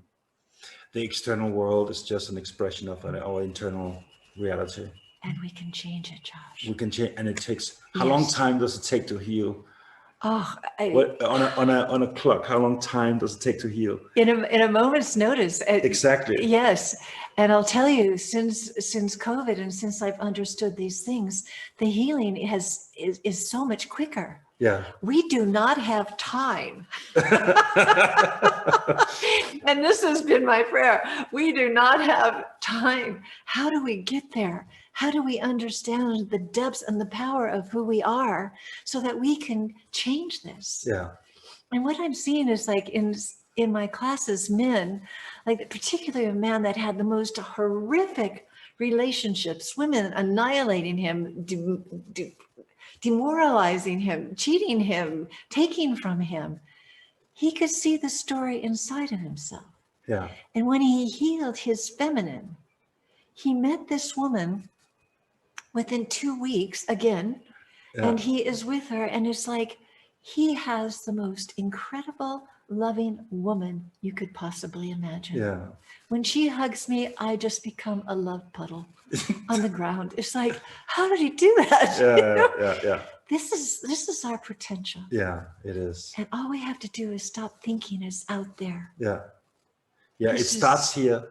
The external world is just an expression of our internal reality. And we can change it, Josh. We can change, and it takes, how long time does it take to heal? Oh, on a clock, how long time does it take to heal? In a moment's notice. Exactly. Yes. And I'll tell you, since COVID and since I've understood these things, the healing is so much quicker. Yeah. We do not have time. And this has been my prayer. We do not have time. How do we get there? How do we understand the depths and the power of who we are so that we can change this? Yeah. And what I'm seeing is like in my classes, men, like particularly a man that had the most horrific relationships, women annihilating him, demoralizing him, cheating him, taking from him. He could see the story inside of himself. Yeah. And when he healed his feminine, he met this woman within 2 weeks again, and he is with her, and it's like he has the most incredible, loving woman you could possibly imagine. Yeah. When she hugs me, I just become a love puddle on the ground. It's like, how did he do that? Yeah. This is our potential. Yeah, it is. And all we have to do is stop thinking it's out there. Yeah. Yeah, it starts here.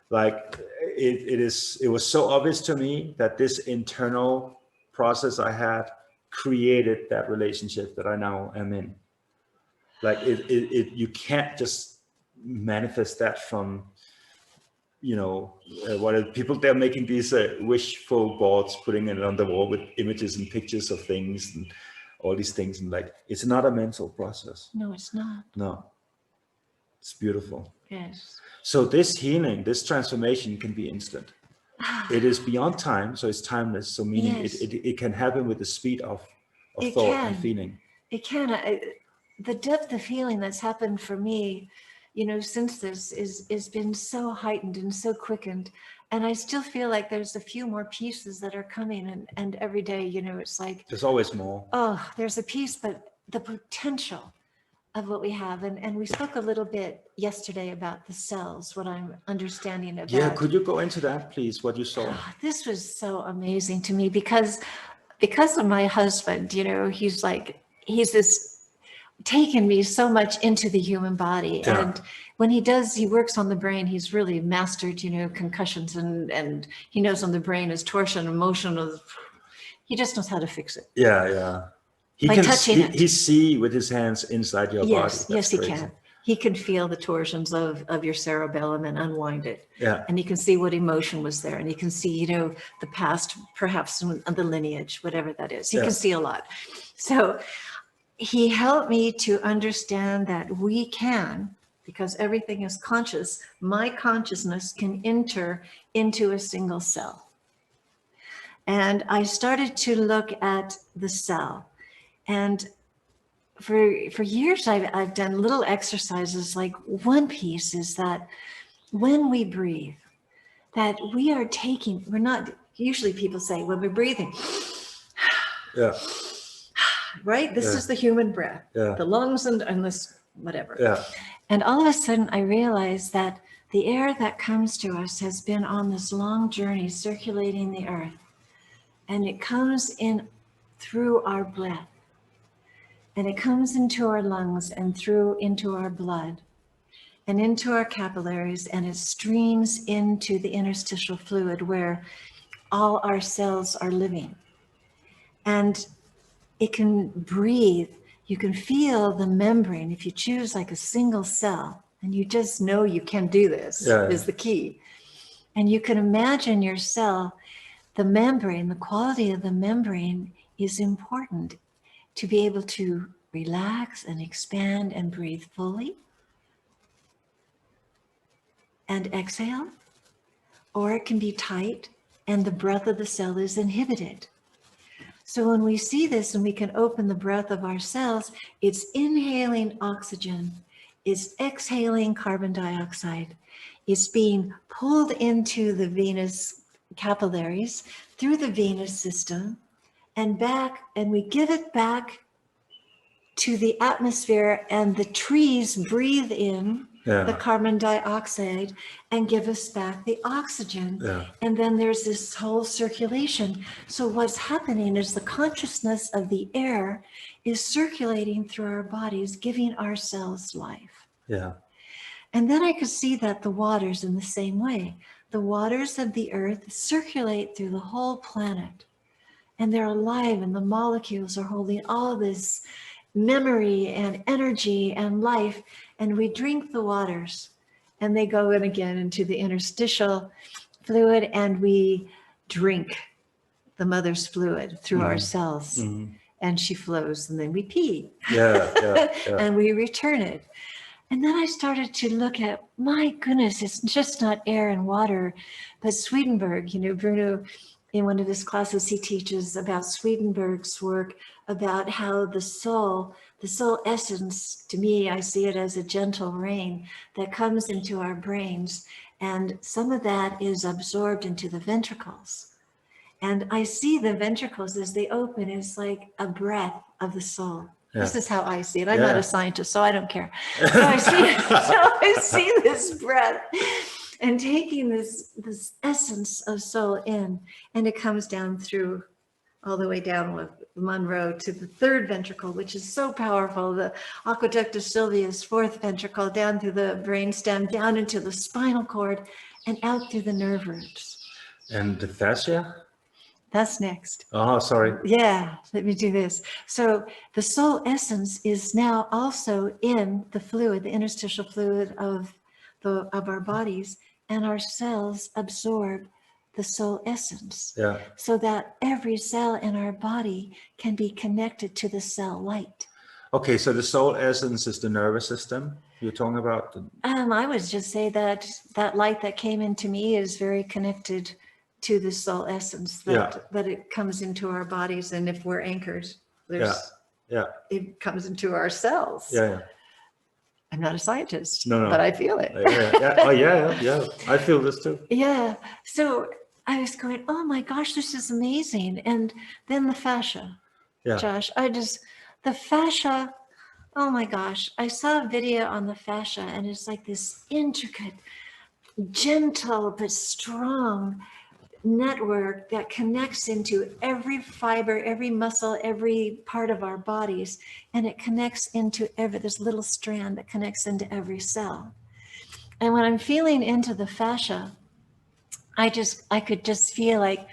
Like it was so obvious to me that this internal process I had created that relationship that I now am in. Like you can't just manifest that from what are people, they're making these wishful boards, putting it on the wall with images and pictures of things and all these things. And like, it's not a mental process. No, it's not. No, it's beautiful. Yes. So this healing, this transformation can be instant. It is beyond time, so it's timeless. So meaning Yes. it can happen with the speed of It thought can. and feeling. It can. The depth of healing that's happened for me, since this is been so heightened and so quickened. And I still feel like there's a few more pieces that are coming, and every day, it's like, There's always more. oh, there's a piece, but the potential of what we have. And we spoke a little bit yesterday about the cells, what I'm understanding about. Yeah, could you go into that, please, what you saw? This was so amazing to me because of my husband, he's this taken me so much into the human body. Yeah. And when he works on the brain, he's really mastered, concussions and he knows on the brain is torsion, emotional. He just knows how to fix it. Yeah. He By can touching it. He see with his hands inside your body. Yes, he can. He can feel the torsions of your cerebellum and unwind it. Yeah. And he can see what emotion was there. And he can see, the past, perhaps the lineage, whatever that is. He can see a lot. So he helped me to understand that we can, because everything is conscious, my consciousness can enter into a single cell. And I started to look at the cell. And for years, I've done little exercises. Like one piece is that when we breathe, that we are taking, we're not, usually people say when we're breathing, yeah, right? This is the human breath, the lungs and this, whatever. Yeah. And all of a sudden I realized that the air that comes to us has been on this long journey circulating the earth. And it comes in through our breath. And it comes into our lungs and through into our blood and into our capillaries, and it streams into the interstitial fluid where all our cells are living. And it can breathe. You can feel the membrane if you choose like a single cell, and you just know you can do this is the key. And you can imagine your cell, the membrane, the quality of the membrane is important to be able to relax and expand and breathe fully and exhale, or it can be tight and the breath of the cell is inhibited. So when we see this and we can open the breath of our cells, it's inhaling oxygen, it's exhaling carbon dioxide, it's being pulled into the venous capillaries through the venous system and back, and we give it back to the atmosphere, and the trees breathe in the carbon dioxide and give us back the oxygen. And then there's this whole circulation. So what's happening is the consciousness of the air is circulating through our bodies, giving our cells life. And then I could see that the waters in the same way. The waters of the earth circulate through the whole planet, and they're alive, and the molecules are holding all this memory and energy and life, and we drink the waters and they go in again into the interstitial fluid, and we drink the mother's fluid through our cells, and she flows, and then we pee and we return it. And then I started to look at, my goodness, it's just not air and water, but Swedenborg, Bruno, in one of his classes, he teaches about Swedenborg's work about how the soul essence, to me, I see it as a gentle rain that comes into our brains. And some of that is absorbed into the ventricles. And I see the ventricles as they open is like a breath of the soul. This is how I see it. I'm not a scientist, so I don't care. So I see this breath and taking this essence of soul in, and it comes down through all the way down with Monroe to the third ventricle, which is so powerful, the aqueductus sylvius, fourth ventricle, down through the brainstem, down into the spinal cord, and out through the nerve roots. And the fascia? That's next. Oh, sorry. Yeah, let me do this. So the soul essence is now also in the fluid, the interstitial fluid of our bodies, and our cells absorb the soul essence, Yeah. so that every cell in our body can be connected to the cell light. Okay, so the soul essence is the nervous system you're talking about? I would just say that that light that came into me is very connected to the soul essence, that it comes into our bodies, and if we're anchored, it comes into our cells. Yeah. I'm not a scientist, No. but I feel it. Yeah. Oh, yeah. I feel this too. Yeah. So I was going, oh my gosh, this is amazing. And then the fascia, Josh, the fascia, oh my gosh, I saw a video on the fascia, and it's like this intricate, gentle, but strong network that connects into every fiber, every muscle, every part of our bodies. And it connects into this little strand that connects into every cell. And when I'm feeling into the fascia, I could just feel like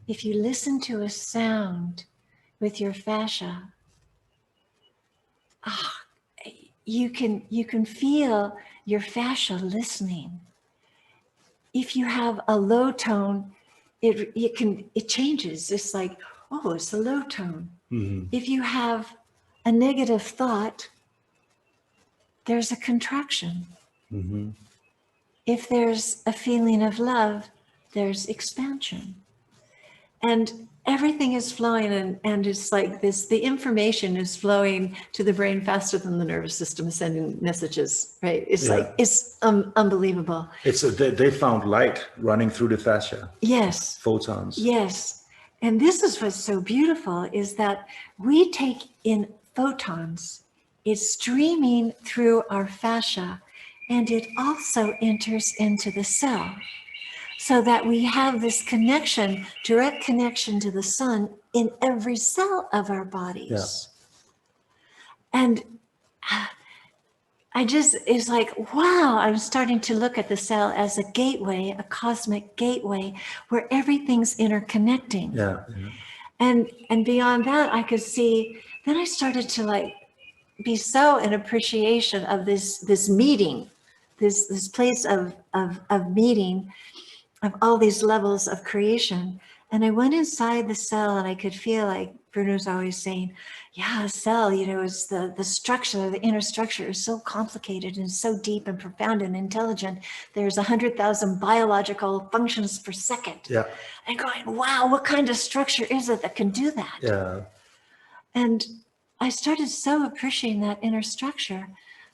if you listen to a sound with your fascia, you can feel your fascia listening. If you have a low tone, it changes. It's like, oh, it's a low tone. Mm-hmm. If you have a negative thought, there's a contraction. Mm-hmm. If there's a feeling of love, there's expansion. And everything is flowing, and it's like this, the information is flowing to the brain faster than the nervous system is sending messages, right? It's like, it's unbelievable. They found light running through the fascia. Yes. Photons. Yes. And this is what's so beautiful, is that we take in photons. It's streaming through our fascia, and it also enters into the cell, so that we have this connection, direct connection to the sun in every cell of our bodies. Yeah. And it's like, wow, I'm starting to look at the cell as a gateway, a cosmic gateway, where everything's interconnecting. Yeah. And beyond that, I could see, then I started to be so in appreciation of this meeting, this place of meeting, of all these levels of creation. And I went inside the cell, and I could feel, like Bruno's always saying, yeah, a cell, is the structure, the inner structure is so complicated and so deep and profound and intelligent. There's 100,000 biological functions per second. Yeah. And going, wow, what kind of structure is it that can do that? Yeah. And I started so appreciating that inner structure.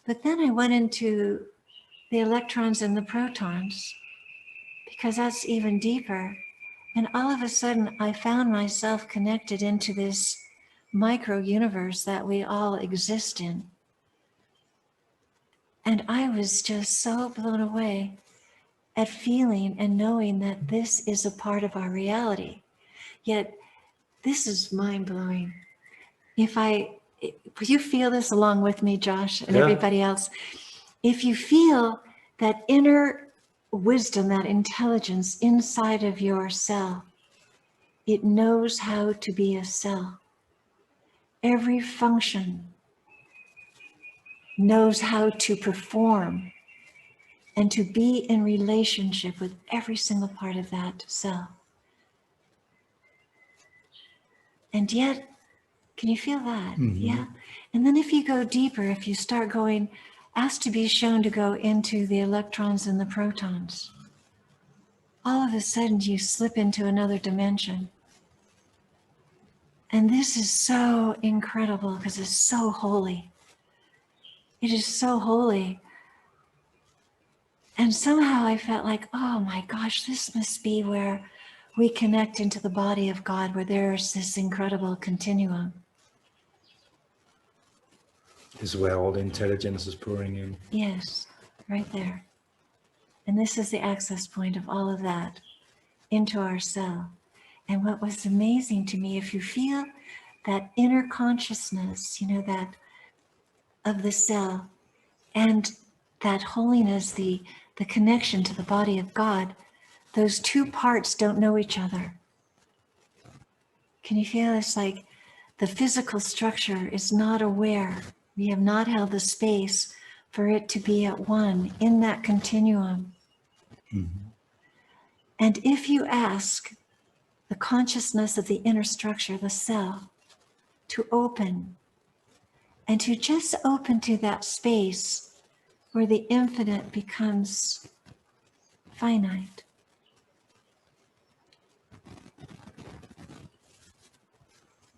But then I went into the electrons and the protons, because that's even deeper. And all of a sudden, I found myself connected into this micro universe that we all exist in. And I was just so blown away at feeling and knowing that this is a part of our reality. Yet, this is mind-blowing. Will you feel this along with me, Josh, and everybody else? If you feel that inner wisdom, that intelligence inside of your cell, it knows how to be a cell. Every function knows how to perform and to be in relationship with every single part of that cell. And yet, can you feel that? Mm-hmm. Yeah. And then if you go deeper, if you start going, ask to be shown to go into the electrons and the protons, all of a sudden you slip into another dimension. And this is so incredible, because it's so holy. It is so holy. And somehow I felt like, oh my gosh, this must be where we connect into the body of God, where there's this incredible continuum. Is where all the intelligence is pouring in. Yes, right there. And this is the access point of all of that into our cell. And what was amazing to me, if you feel that inner consciousness, that of the cell, and that holiness, the connection to the body of God, those two parts don't know each other. Can you feel it's like the physical structure is not aware. We have not held the space for it to be at one in that continuum. And if you ask the consciousness of the inner structure, the cell, to open, and to just open to that space where the infinite becomes finite.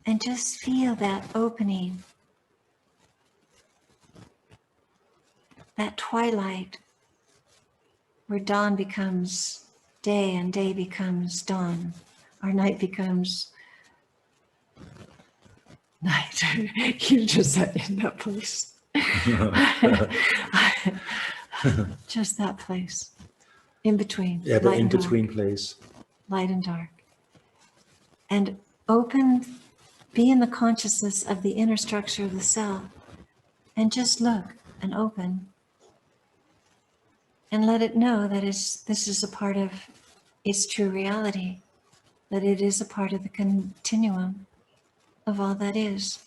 And just feel that opening, that twilight, where dawn becomes day and day becomes dawn, or night becomes night. You just said in that place. Just that place, in between. Yeah, the in-between place. Light and dark. And open, be in the consciousness of the inner structure of the cell, and just look and open. And let it know that this is a part of its true reality, that it is a part of the continuum of all that is.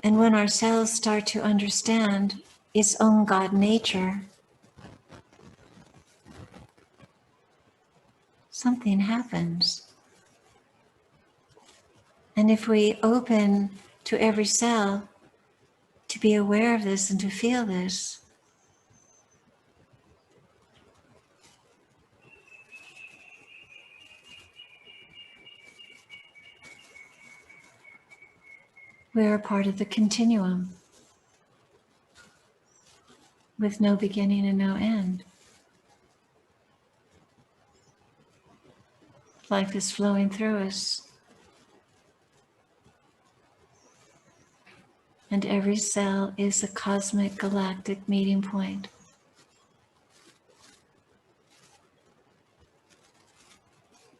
And when our cells start to understand its own God nature, something happens. And if we open to every cell to be aware of this and to feel this, we're a part of the continuum with no beginning and no end. Life is flowing through us. And every cell is a cosmic galactic meeting point.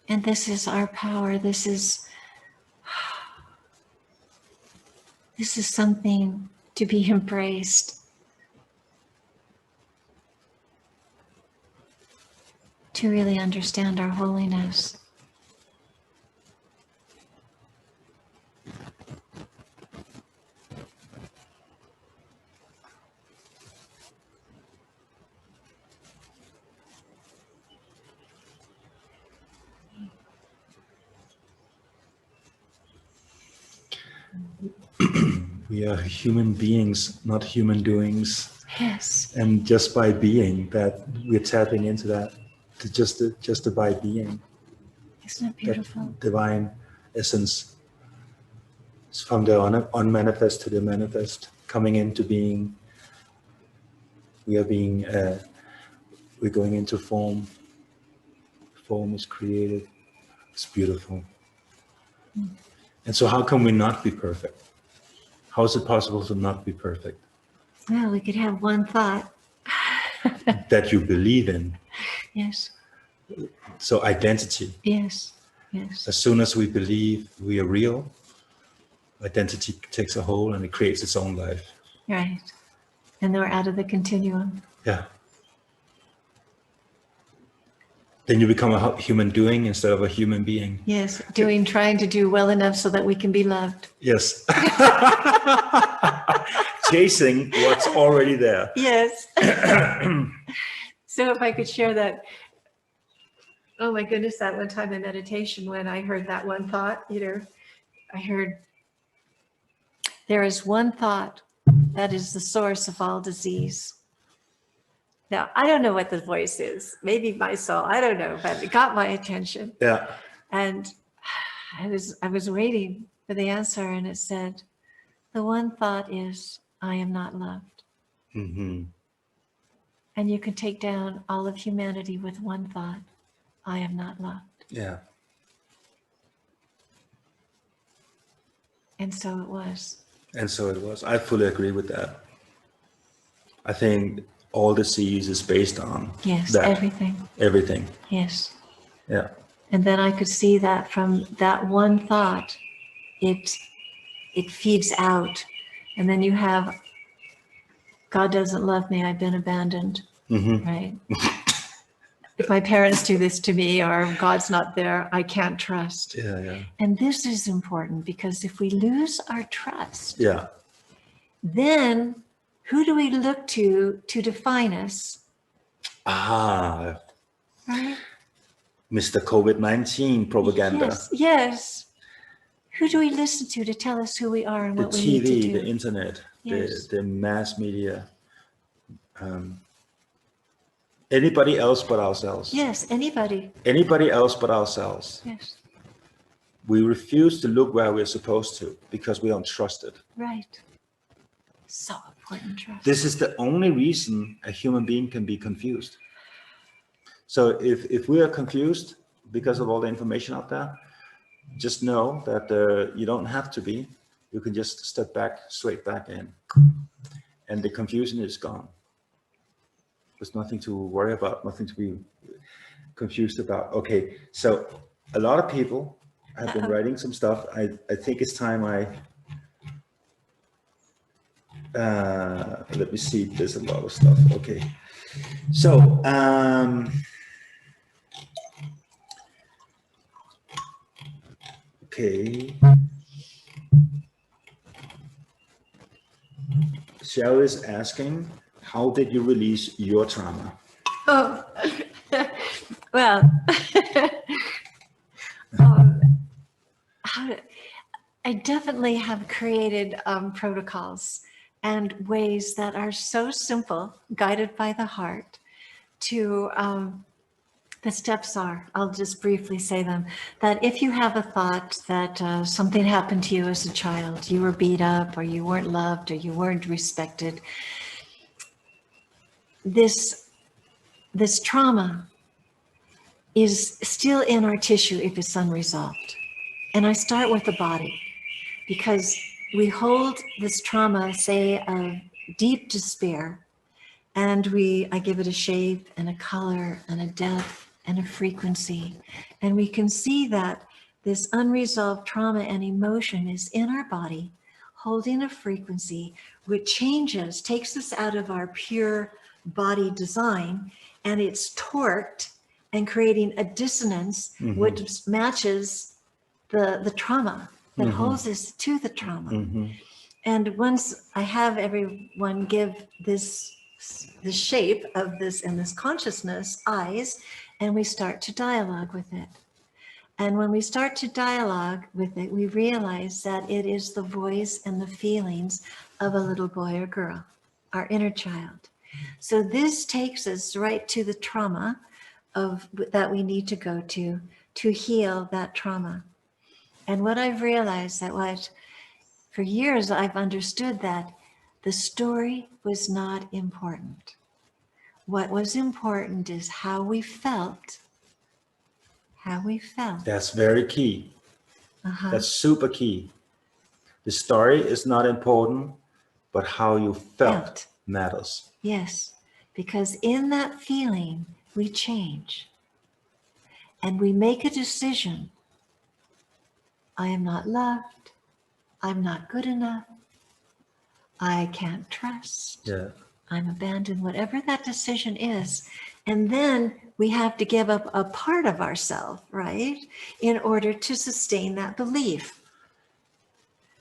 And this is our power. This is something to be embraced, to really understand our holiness. We are human beings, not human doings. Yes. And just by being that, we're tapping into that, just by being. Isn't it beautiful? That divine essence is from the unmanifest to the manifest, coming into being. We're going into form. Form is created. It's beautiful. And so how can we not be perfect? How is it possible to not be perfect? Well, we could have one thought. That you believe in. Yes. So identity. Yes. Yes. As soon as we believe we are real, identity takes a hold and it creates its own life. Right. And we're out of the continuum. Yeah. Then you become a human doing instead of a human being. Yes. Trying to do well enough so that we can be loved. Yes. Chasing what's already there. Yes. So if I could share that, oh my goodness, that one time in meditation when I heard that one thought, I heard, there is one thought that is the source of all disease. Now, I don't know what the voice is, maybe my soul, I don't know, but it got my attention. Yeah. And I was waiting for the answer, and it said, the one thought is, I am not loved. Mm-hmm. And you can take down all of humanity with one thought, I am not loved. Yeah. And so it was. And so it was. I fully agree with that. I think all disease is based on that. Everything. Yes. Yeah. And then I could see that from that one thought, it feeds out. And then you have, God doesn't love me, I've been abandoned. Mm-hmm. Right? If my parents do this to me, or God's not there, I can't trust. Yeah, yeah. And this is important because if we lose our trust, yeah, then who do we look to define us? Ah, Right? Mr. COVID-19 propaganda. Yes, yes. Who do we listen to tell us who we are and The what we need to TV, do? the internet, Yes. the mass media. Anybody else but ourselves. Yes, anybody. Anybody else but ourselves. Yes, We refuse to look where we're supposed to because we don't trust it. right. So important, trust. This is the only reason a human being can be confused. So if we are confused because of all the information out there, just know that you don't have to be. You can just step back, straight back in, and the confusion is gone. There's nothing to worry about, nothing to be confused about. Okay, so a lot of people have been writing some stuff. I think it's time let me see, there's a lot of stuff. Okay, so okay, Cheryl is asking, how did you release your trauma? Oh, well, I definitely have created protocols and ways that are so simple, guided by the heart, to the steps are, I'll just briefly say them, that if you have a thought that something happened to you as a child, you were beat up or you weren't loved or you weren't respected, this trauma is still in our tissue if it's unresolved. And I start with the body because we hold this trauma, say, of deep despair, and I give it a shape and a color and a depth and a frequency. And we can see that this unresolved trauma and emotion is in our body, holding a frequency which changes, takes us out of our pure body design, and it's torqued and creating a dissonance which matches the trauma that holds us to the trauma. And once I have everyone give this the shape of this and this consciousness, eyes, and we start to dialogue with it. And when we start to dialogue with it, we realize that it is the voice and the feelings of a little boy or girl, our inner child. So this takes us right to the trauma that we need to go to heal that trauma. And what I've realized for years I've understood that the story was not important. What was important is how we felt. How we felt. That's very key. That's super key. The story is not important, but how you felt matters. Yes, because in that feeling, we change. And we make a decision. I am not loved. I'm not good enough. I can't trust. Yeah. I'm abandoned, whatever that decision is. And then we have to give up a part of ourselves, right? In order to sustain that belief.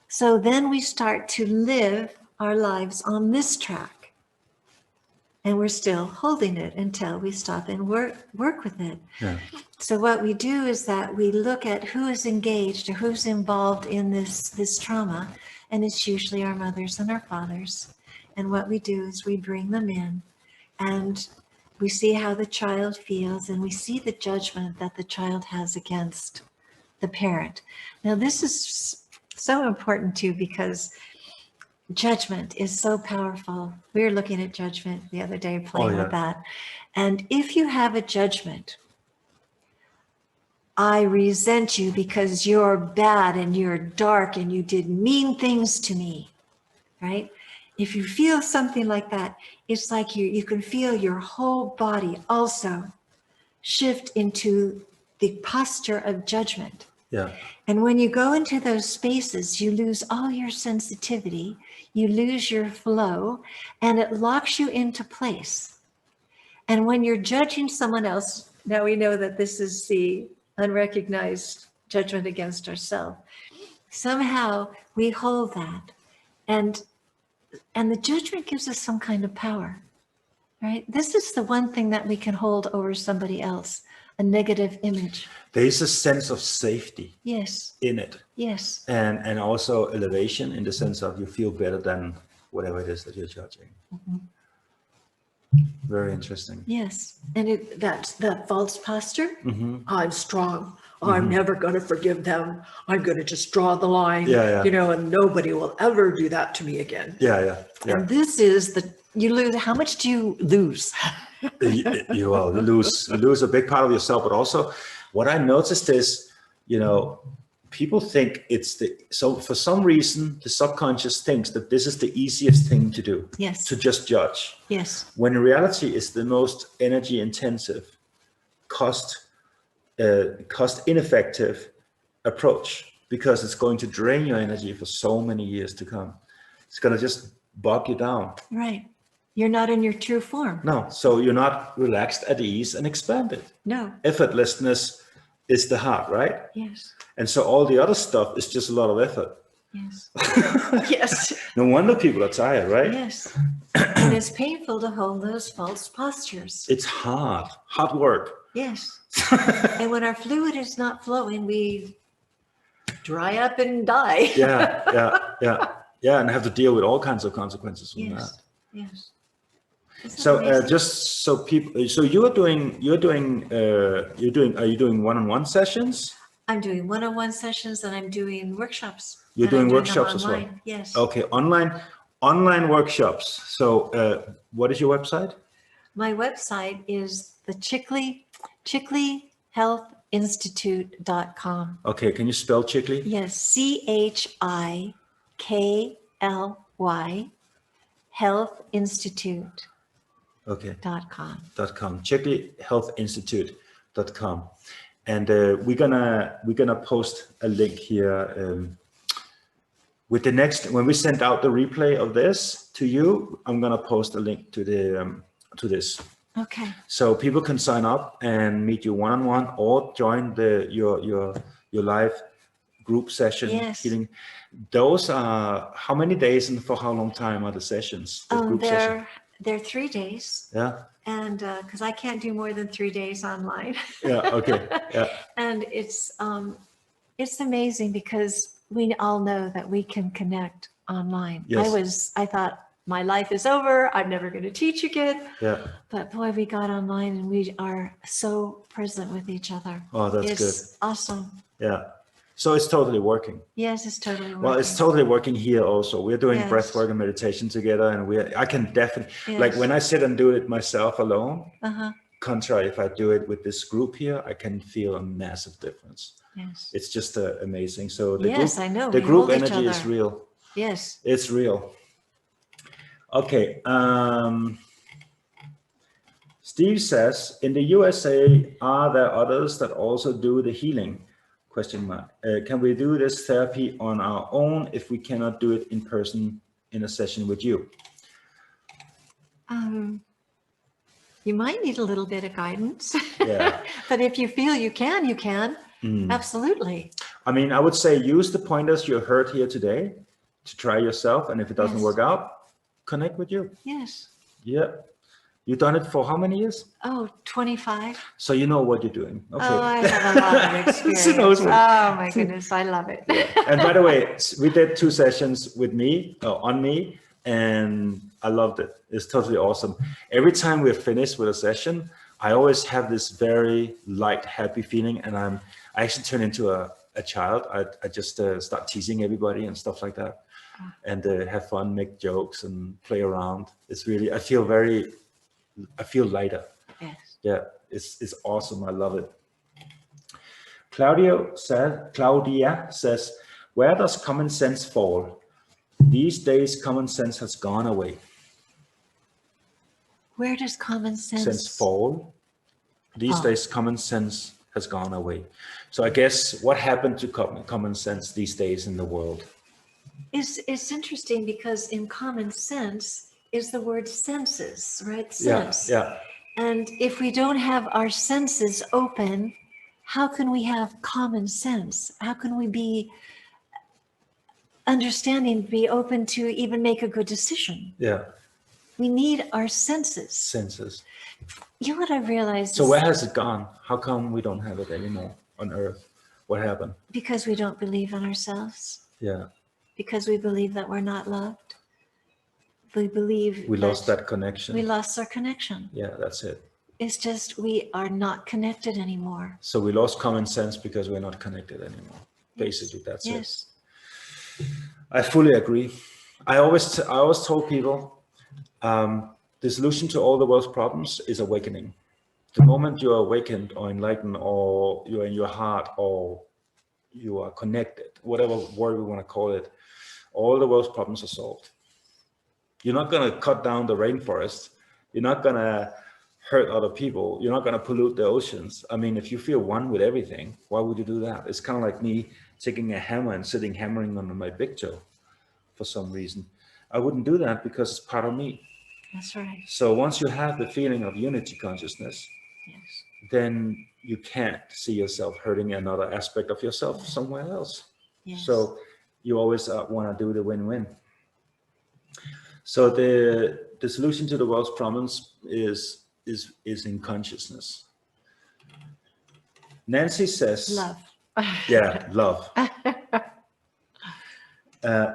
So then we start to live our lives on this track. And we're still holding it until we stop and work with it. Yeah. So what we do is that we look at who is engaged or who's involved in this trauma. And it's usually our mothers and our fathers. And what we do is we bring them in and we see how the child feels and we see the judgment that the child has against the parent. Now, this is so important too, because judgment is so powerful. We were looking at judgment the other day, playing with that. And if you have a judgment, I resent you because you're bad and you're dark and you did mean things to me, right? If you feel something like that, it's like you can feel your whole body also shift into the posture of judgment. Yeah. And when you go into those spaces, you lose all your sensitivity, you lose your flow, and it locks you into place. And when you're judging someone else, now we know that this is the unrecognized judgment against ourselves. Somehow we hold that. And and the judgment gives us some kind of power, right? This is the one thing that we can hold over somebody else, a negative image. There is a sense of safety Yes, in it, yes, and also elevation in the sense of you feel better than whatever it is that you're judging. Very interesting. yes. And that's that false posture. I'm strong. I'm never going to forgive them. I'm going to just draw the line, Yeah, yeah. and nobody will ever do that to me again. Yeah. And this is you lose. How much do you lose? You lose a big part of yourself, but also what I noticed is, people think so for some reason, the subconscious thinks that this is the easiest thing to do. Yes. To just judge. Yes. When in reality it's the most energy intensive, cost ineffective approach, because it's going to drain your energy for so many years to come. It's going to just bog you down. Right. You're not in your true form. No, so you're not relaxed, at ease, and expanded. No. Effortlessness is the heart, right? Yes. And so all the other stuff is just a lot of effort. Yes. Yes. No wonder people are tired, right? Yes. And it's painful to hold those false postures. It's hard work. Yes. And when our fluid is not flowing, we dry up and die. Yeah, and have to deal with all kinds of consequences from that. Yes. So just so people, so are you doing one-on-one sessions? I'm doing one-on-one sessions, and I'm doing workshops. You're doing workshops as well? Online. Yes. Okay, online workshops. So what is your website? My website is the chiklyhealthinstitute.com. Okay, can you spell Chikly? Yes, CHIKLY Health Institute. Okay. .com. Chiklyhealthinstitute.com. And we're gonna post a link here with the next, when we send out the replay of this to you. I'm gonna post a link to to this. Okay. So people can sign up and meet you one-on-one, or join your live group session. Yes. Healing. Those are how many days and for how long time are the sessions? The group session? They're 3 days. Yeah. And because I can't do more than 3 days online. Yeah. Okay. Yeah. And it's amazing, because we all know that we can connect online. Yes. I thought my life is over. I'm never going to teach again. Yeah. But boy, we got online and we are so present with each other. Oh, that's It's good. awesome. Yeah. So it's totally working. Yes, it's totally working. Well, it's totally working here also. We're doing Yes. breath work and meditation together, and I can definitely, Yes. like when I sit and do it myself alone, Uh-huh. contrary, if I do it with this group here, I can feel a massive difference. Yes. It's just amazing. So Yes, I know. the We group hold each energy is other. real. Yes. It's real. Okay. Steve says, in the USA, are there others that also do the healing? ? Can we do this therapy on our own if we cannot do it in person in a session with you? You might need a little bit of guidance. Yeah. But if you feel you can, you can. Absolutely. I mean, I would say use the pointers you heard here today to try yourself. And if it doesn't Yes. work out, connect with you. Yes. Yeah. You've done it for how many years? Oh, 25. So you know what you're doing. Okay. Oh, I have a lot of experience. She knows what- Oh my goodness, I love it. And by the way, we did 2 sessions with me, on me, and I loved it. It's totally awesome. Every time we're finished with a session, I always have this very light, happy feeling, and I actually turn into a child. I just start teasing everybody and stuff like that, and have fun, make jokes, and play around. It's really, I feel lighter. Yes. Yeah, it's awesome. I love it. Claudia says, where does common sense fall? These days, common sense has gone away. Where does common sense Fall? These days, common sense has gone away. So I guess what happened to common sense these days in the world? It's interesting, because in common sense is the word senses, right? Yeah, Sense. yeah. And if we don't have our senses open, how can we have common sense? How can we be understanding, be open to even make a good decision. Yeah. We need our senses. Senses. You know what I realized? So where has it gone? How come we don't have it anymore on Earth? What happened? Because we don't believe in ourselves. Yeah. Because we believe that we're not loved. We believe We lost that connection. we lost our connection. Yeah, that's it. It's just we are not connected anymore. So we lost common sense because we're not connected anymore. Basically, that's it. Yes. I fully agree. I always told people, the solution to all the world's problems is awakening. The moment you are awakened or enlightened, or you're in your heart, or you are connected, whatever word we want to call it, all the world's problems are solved. You're not going to cut down the rainforest. You're not going to hurt other people. You're not going to pollute the oceans. I mean, if you feel one with everything, why would you do that? It's kind of like me taking a hammer and sitting hammering on my big toe for some reason. I wouldn't do that because it's part of me. That's right. So once you have the feeling of unity consciousness, Yes. then you can't see yourself hurting another aspect of yourself somewhere else. Yes. So you always want to do the win-win. So the solution to the world's problems is in consciousness. Nancy says, Love. yeah, love.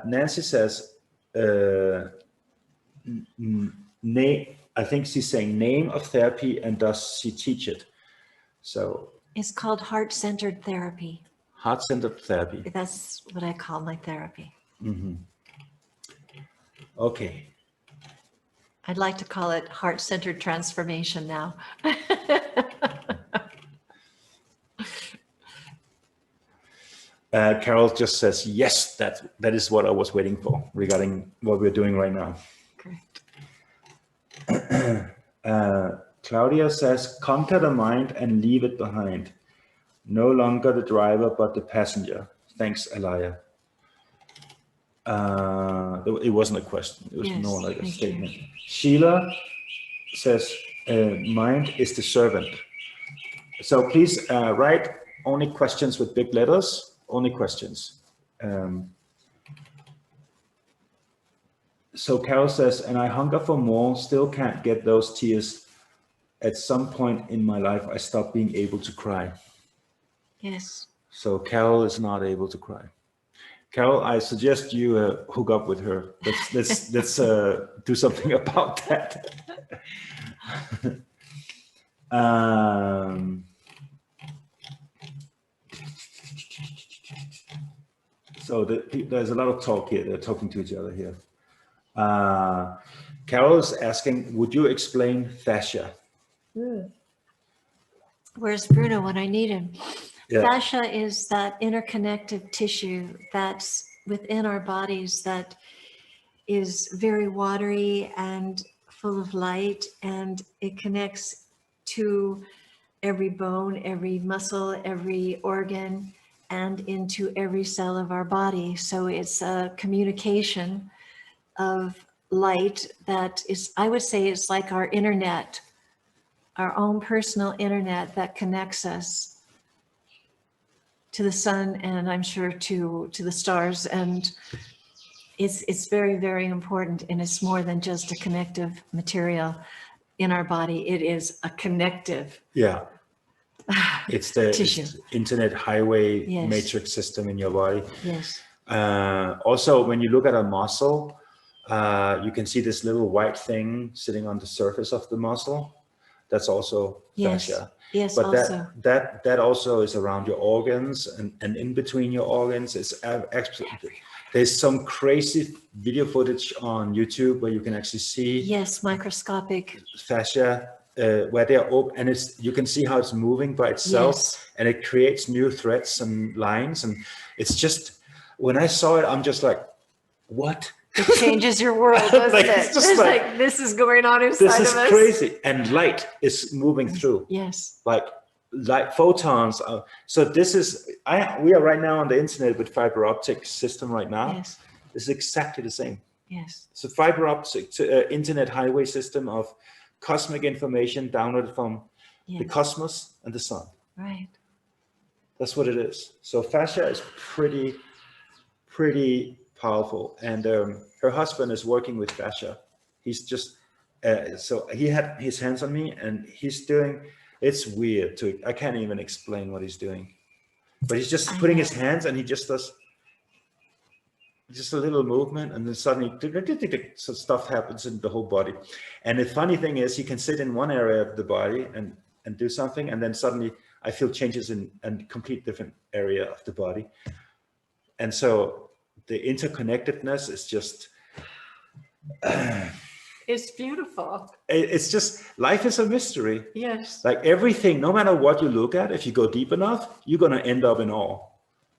Nancy says, I think she's saying name of therapy, and does she teach it? So It's called heart-centered therapy. heart-centered therapy. That's what I call my therapy. Mm-hmm. Okay. I'd like to call it heart-centered transformation now. Carol just says, yes, that is what I was waiting for regarding what we're doing right now. Great. Claudia says, conquer the mind and leave it behind. No longer the driver, but the passenger. Thanks, Alaya. It wasn't a question. It was more like a statement. Sheila says, mind is the servant. So please write only questions with big letters, only questions. So Carol says, and I hunger for more, still can't get those tears. At some point in my life, I stopped being able to cry. Yes. So Carol is not able to cry. Carol, I suggest you hook up with her. Let's do something about that. So there's a lot of talk here. They're talking to each other here. Carol is asking, would you explain fascia? Where's Bruno when I need him? Yeah. Fascia is that interconnective tissue that's within our bodies that is very watery and full of light, and it connects to every bone, every muscle, every organ, and into every cell of our body. So it's a communication of light that is, I would say, it's like our internet, our own personal internet that connects us to the sun, and I'm sure to the stars. And it's very, very important. And it's more than just a connective material in our body. It is a connective. Yeah. It's the internet highway matrix system in your body. Yes. Also, when you look at a muscle, you can see this little white thing sitting on the surface of the muscle. That's also fascia. Yes, but also. that also is around your organs and in between your organs. It's there's some crazy video footage on YouTube where you can actually see microscopic fascia where they're open, and you can see how it's moving by itself, and it creates new threads and lines, and it's just, when I saw it, I'm just like, what? It changes your world, doesn't it? It's like this is going on inside of us. This is crazy. And light is moving through. Yes. Like light photons. So this is, we are right now on the internet with fiber optic system right now. Yes. This is exactly the same. Yes. So fiber optic internet highway system of cosmic information downloaded from the cosmos and the sun. Right. That's what it is. So fascia is pretty powerful. And her husband is working with fascia. He's just, so he had his hands on me, and he's doing, it's weird too. I can't even explain what he's doing, but he's just putting his hands, and he just does just a little movement, and then suddenly so stuff happens in the whole body. And the funny thing is, he can sit in one area of the body and do something, and then suddenly I feel changes in a complete different area of the body. And so the interconnectedness is just It's beautiful. it's just, life is a mystery. Yes. Like everything, no matter what you look at, if you go deep enough, you're going to end up in awe.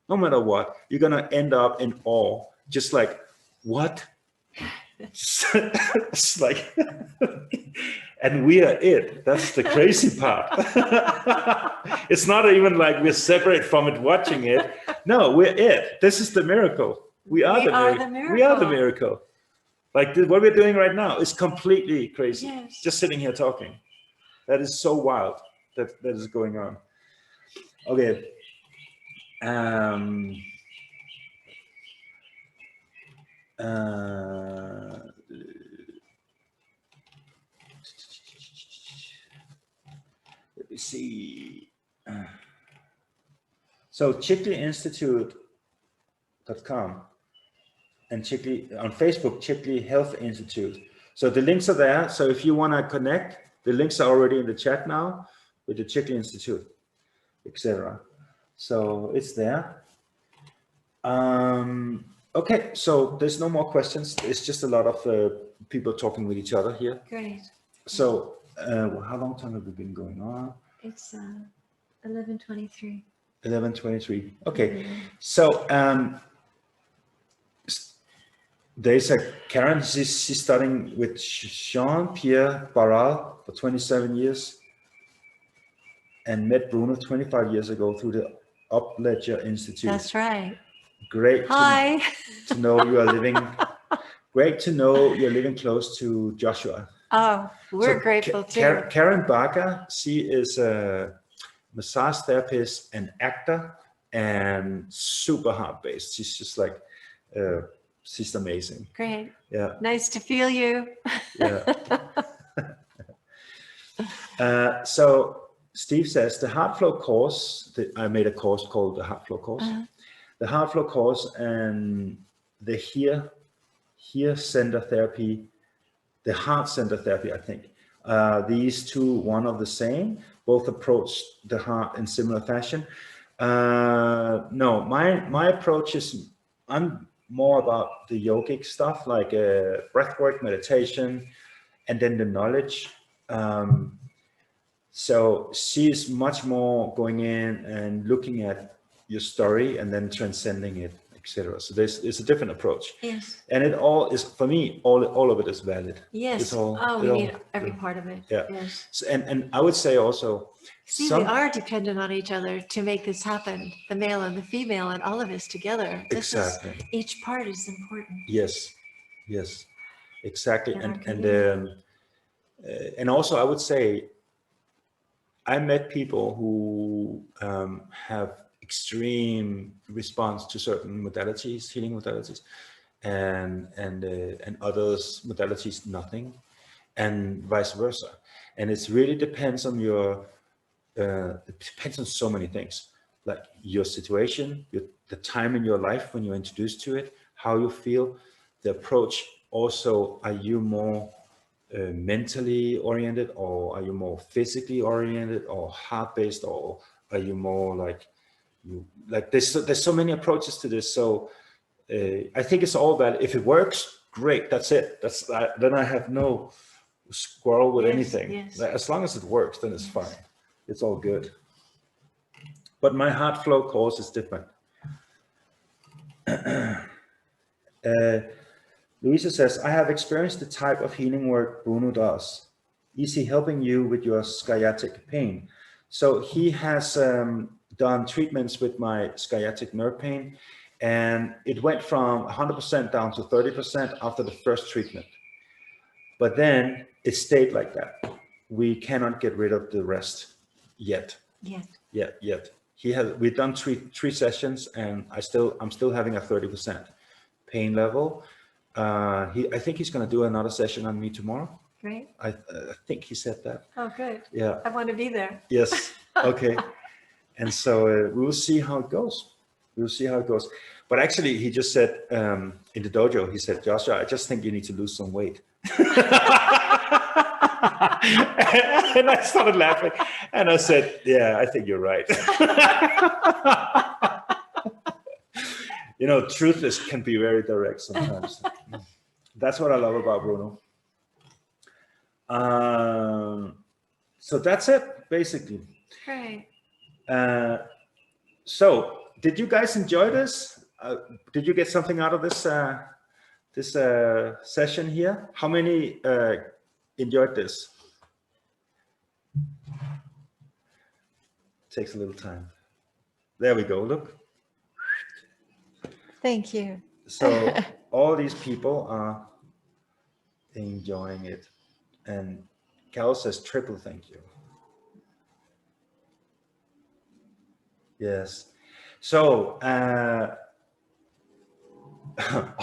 No matter what, you're going to end up in awe. Just like, what? It's like, and we are it. That's the crazy part. It's not even like we're separate from it watching it. No, we're it. This is the miracle. We are the miracle. We are the miracle. Like what we're doing right now is completely crazy. Yes. Just sitting here talking. That is so wild that is going on. Okay. Let me see. So ChiklyInstitute.com and Chikly on Facebook, Chikly Health Institute. So the links are there. So if you want to connect, the links are already in the chat now with the Chikly Institute, etc. So it's there. Okay, so there's no more questions. It's just a lot of people talking with each other here. Great. So how long time have we been going on? It's 11:23. 11:23. Okay. So there's a Karen, she's studying with Jean-Pierre Barral for 27 years and met Bruno 25 years ago through the Upledger Institute. That's right. Great. Hi. To know you are living. Great to know you're living close to Joshua. Oh, we're So grateful too. Karen Barker, she is a massage therapist and actor and super heart-based. She's just like, she's amazing. Great. Yeah. Nice to feel you. Yeah. So Steve says the Heart Flow course, I made a course called the Heart Flow course. The Heart Flow course and the Here Center Therapy, the Heart Center Therapy, I think. These two, one of the same, both approach the heart in similar fashion. No, my approach is, I'm more about the yogic stuff, like breathwork, meditation, and then the knowledge. So she's much more going in and looking at your story and then transcending it, etc. So it's a different approach. Yes. And it all is, for me, all of it is valid. Yes. It's all, we need every part of it. Yeah. Yes. So, and I would say also, See, we are dependent on each other to make this happen. The male and the female and all of us together. Exactly. Each part is important. Yes. Yes. Exactly. In our And also, I would say, I met people who have extreme response to certain modalities, healing modalities, and others modalities nothing, and vice versa. And it really depends on your, it depends on so many things, like your situation, the time in your life when you're introduced to it, how you feel, the approach. Also, are you more mentally oriented, or are you more physically oriented, or heart-based, or are you more like there's so many approaches to this. So I think it's all valid. If it works, great, that's it. Then I have no quarrel with anything. Yes. As long as it works, then it's fine. It's all good. But my Heart Flow course is different. Louisa says, I have experienced the type of healing work Bruno does. Is he helping you with your sciatic pain? So he has done treatments with my sciatic nerve pain, and it went from 100% down to 30% after the first treatment. But then it stayed like that. We cannot get rid of the rest yet. Yet. We've done three sessions, and I'm still having a 30% pain level. I think he's going to do another session on me tomorrow. Great. I think he said that. Oh, good. Yeah. I want to be there. Yes. Okay. And so we will see how it goes. We'll see how it goes. But actually, he just said in the dojo, he said, Joshua, I just think you need to lose some weight. And I started laughing. And I said, yeah, I think you're right. You know, can be very direct sometimes. That's what I love about Bruno. So that's it, basically. Great. So did you guys enjoy this? Did you get something out of this session here? How many enjoyed this? Takes a little time. There we go, look. Thank you. So all these people are enjoying it. And Carol says triple thank you. Yes. So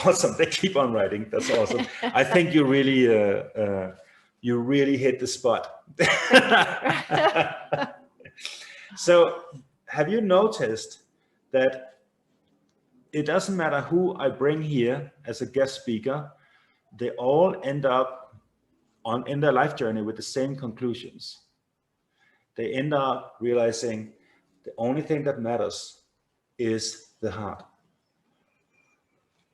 awesome. They keep on writing. That's awesome. I think you really hit the spot. So have you noticed that it doesn't matter who I bring here as a guest speaker, they all end up in their life journey with the same conclusions. They end up realizing the only thing that matters is the heart.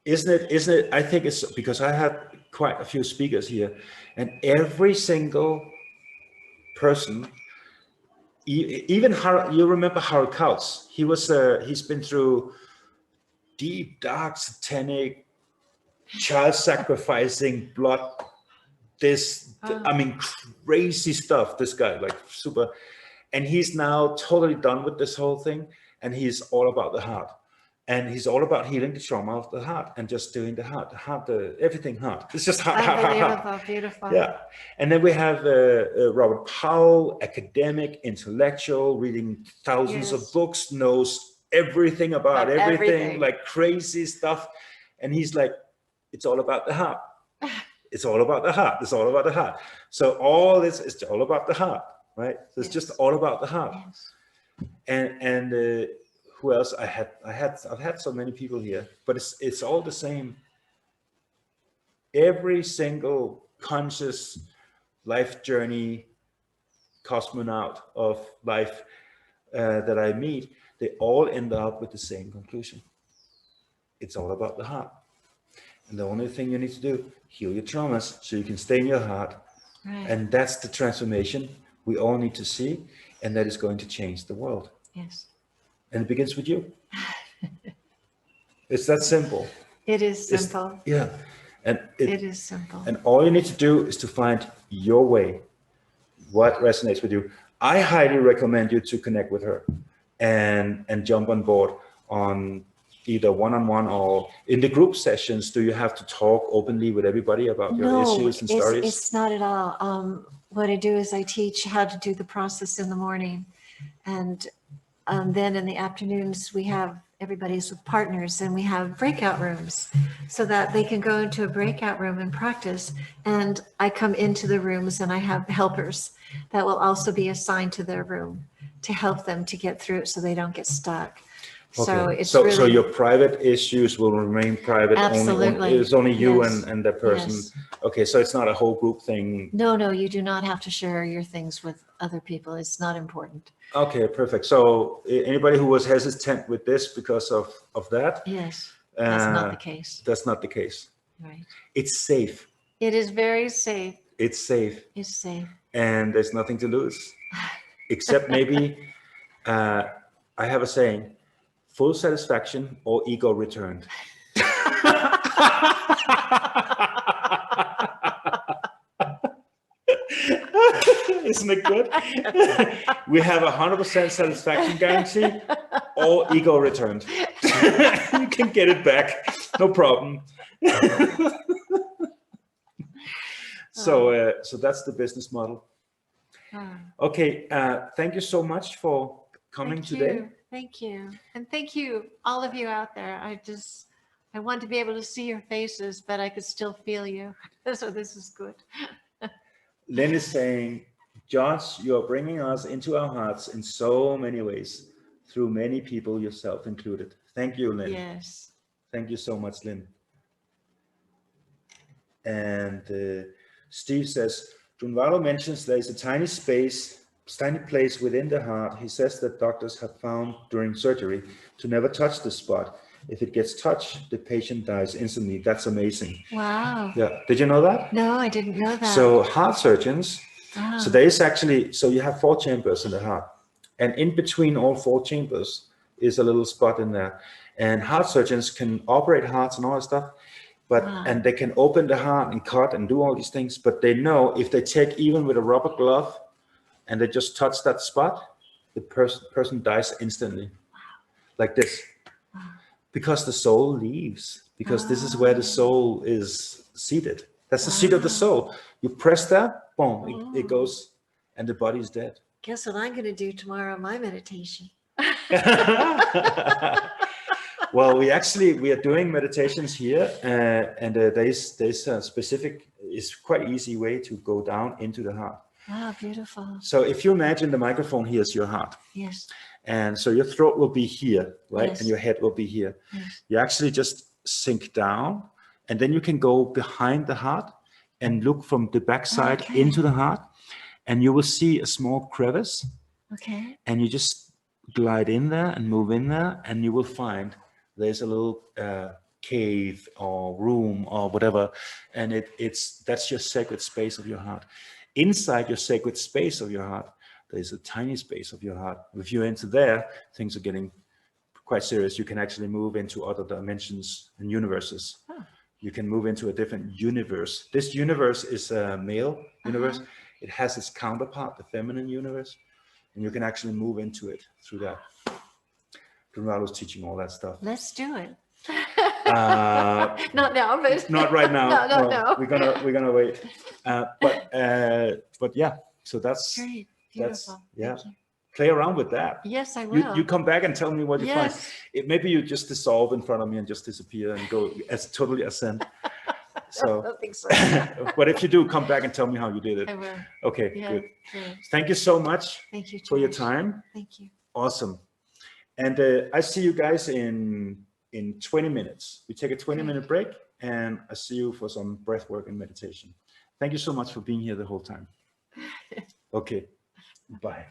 Isn't it? I think it's because I had quite a few speakers here, and every single person, even you remember Harold Kautz, he's been through deep, dark, satanic, child sacrificing, blood, I mean, crazy stuff, this guy, like super, and he's now totally done with this whole thing, and he's all about the heart. And he's all about healing the trauma of the heart and just doing the heart, everything heart. It's just heart, heart. Beautiful. Yeah. And then we have Robert Powell, academic, intellectual, reading thousands of books, knows everything about everything, like crazy stuff. And he's like, it's all about the heart. It's all about the heart. It's all about the heart. So all this is all about the heart, right? So it's just all about the heart. Yes. And who else? I've had so many people here, but it's all the same. Every single conscious life journey cosmonaut of life that I meet, they all end up with the same conclusion. It's all about the heart. And the only thing you need to do, heal your traumas so you can stay in your heart. Right. And that's the transformation we all need to see, and that is going to change the world. Yes. And it begins with you. It's that simple. It is simple. Yeah. And it is simple. And all you need to do is to find your way, what resonates with you. I highly recommend you to connect with her and jump on board on either one-on-one or in the group sessions. Do you have to talk openly with everybody about your issues and stories? No, it's not at all. What I do is I teach how to do the process in the morning, and then in the afternoons we have everybody's with partners, and we have breakout rooms so that they can go into a breakout room and practice. And I come into the rooms and I have helpers that will also be assigned to their room to help them to get through it so they don't get stuck. Okay. So it's so your private issues will remain private. Absolutely. It's only you Yes. and that person. Yes. Okay, so it's not a whole group thing. No, you do not have to share your things with other people. It's not important. Okay, perfect. So anybody who was hesitant with this because of that? Yes, that's not the case. That's not the case. Right. It's safe. It is very safe. It's safe. It's safe. And there's nothing to lose. Except maybe, I have a saying, full satisfaction or ego returned. Isn't it good? We have 100% satisfaction guarantee or ego returned. You can get it back, no problem. So that's the business model. Okay, thank you so much for coming today. Thank you. And thank you, all of you out there. I want to be able to see your faces, but I could still feel you. So this is good. Lynn is saying, Josh, you are bringing us into our hearts in so many ways, through many people, yourself included. Thank you, Lynn. Yes. Thank you so much, Lynn. And Steve says, Junvalo mentions there is a tiny place within the heart. He says that doctors have found during surgery to never touch the spot. If it gets touched, the patient dies instantly. That's amazing. Wow. Yeah. Did you know that? No, I didn't know that. So heart surgeons, Ah. so there is actually, so you have 4 chambers in the heart. And in between all 4 chambers is a little spot in there. And heart surgeons can operate hearts and all that stuff. But Wow. and they can open the heart and cut and do all these things, but they know if they take even with a rubber glove and they just touch that spot, the person dies instantly. Like this. Wow. Because the soul leaves, because this is where the soul is seated. That's the seat of the soul. You press that, boom, it goes, and the body's dead. Guess what I'm going to do tomorrow on my meditation? Well, we are doing meditations here, and there's a specific, it's quite easy way to go down into the heart. Wow, beautiful. So if you imagine the microphone here is your heart, Yes. and so your throat will be here, right? Yes. And your head will be here. Yes. You actually just sink down, and then you can go behind the heart and look from the backside into the heart, and you will see a small crevice. Okay. And you just glide in there and move in there, and you will find there's a little cave or room or whatever, and that's your sacred space of your heart. Inside your sacred space of your heart, there's a tiny space of your heart. If you're into there, things are getting quite serious. You can actually move into other dimensions and universes. Oh. You can move into a different universe. This universe is a male universe. It has its counterpart, the feminine universe, and you can actually move into it through that. Donaldo's teaching all that stuff. Let's do it. Not now, but not right now. No. We're gonna wait. But yeah. So that's Great. Beautiful. yeah. Thank you. Play around with that. Yes, I will. You come back and tell me what you find. Yes. Maybe you just dissolve in front of me and just disappear and go as totally ascend. So, I don't think so. but if you do, come back and tell me how you did it. I will. Okay, Yeah. good. Good. Thank you so much Thank you, for your Josh. time. Thank you. Awesome. And I see you guys in 20 minutes. We take a 20-minute break, and I see you for some breath work and meditation. Thank you so much for being here the whole time. Okay, bye.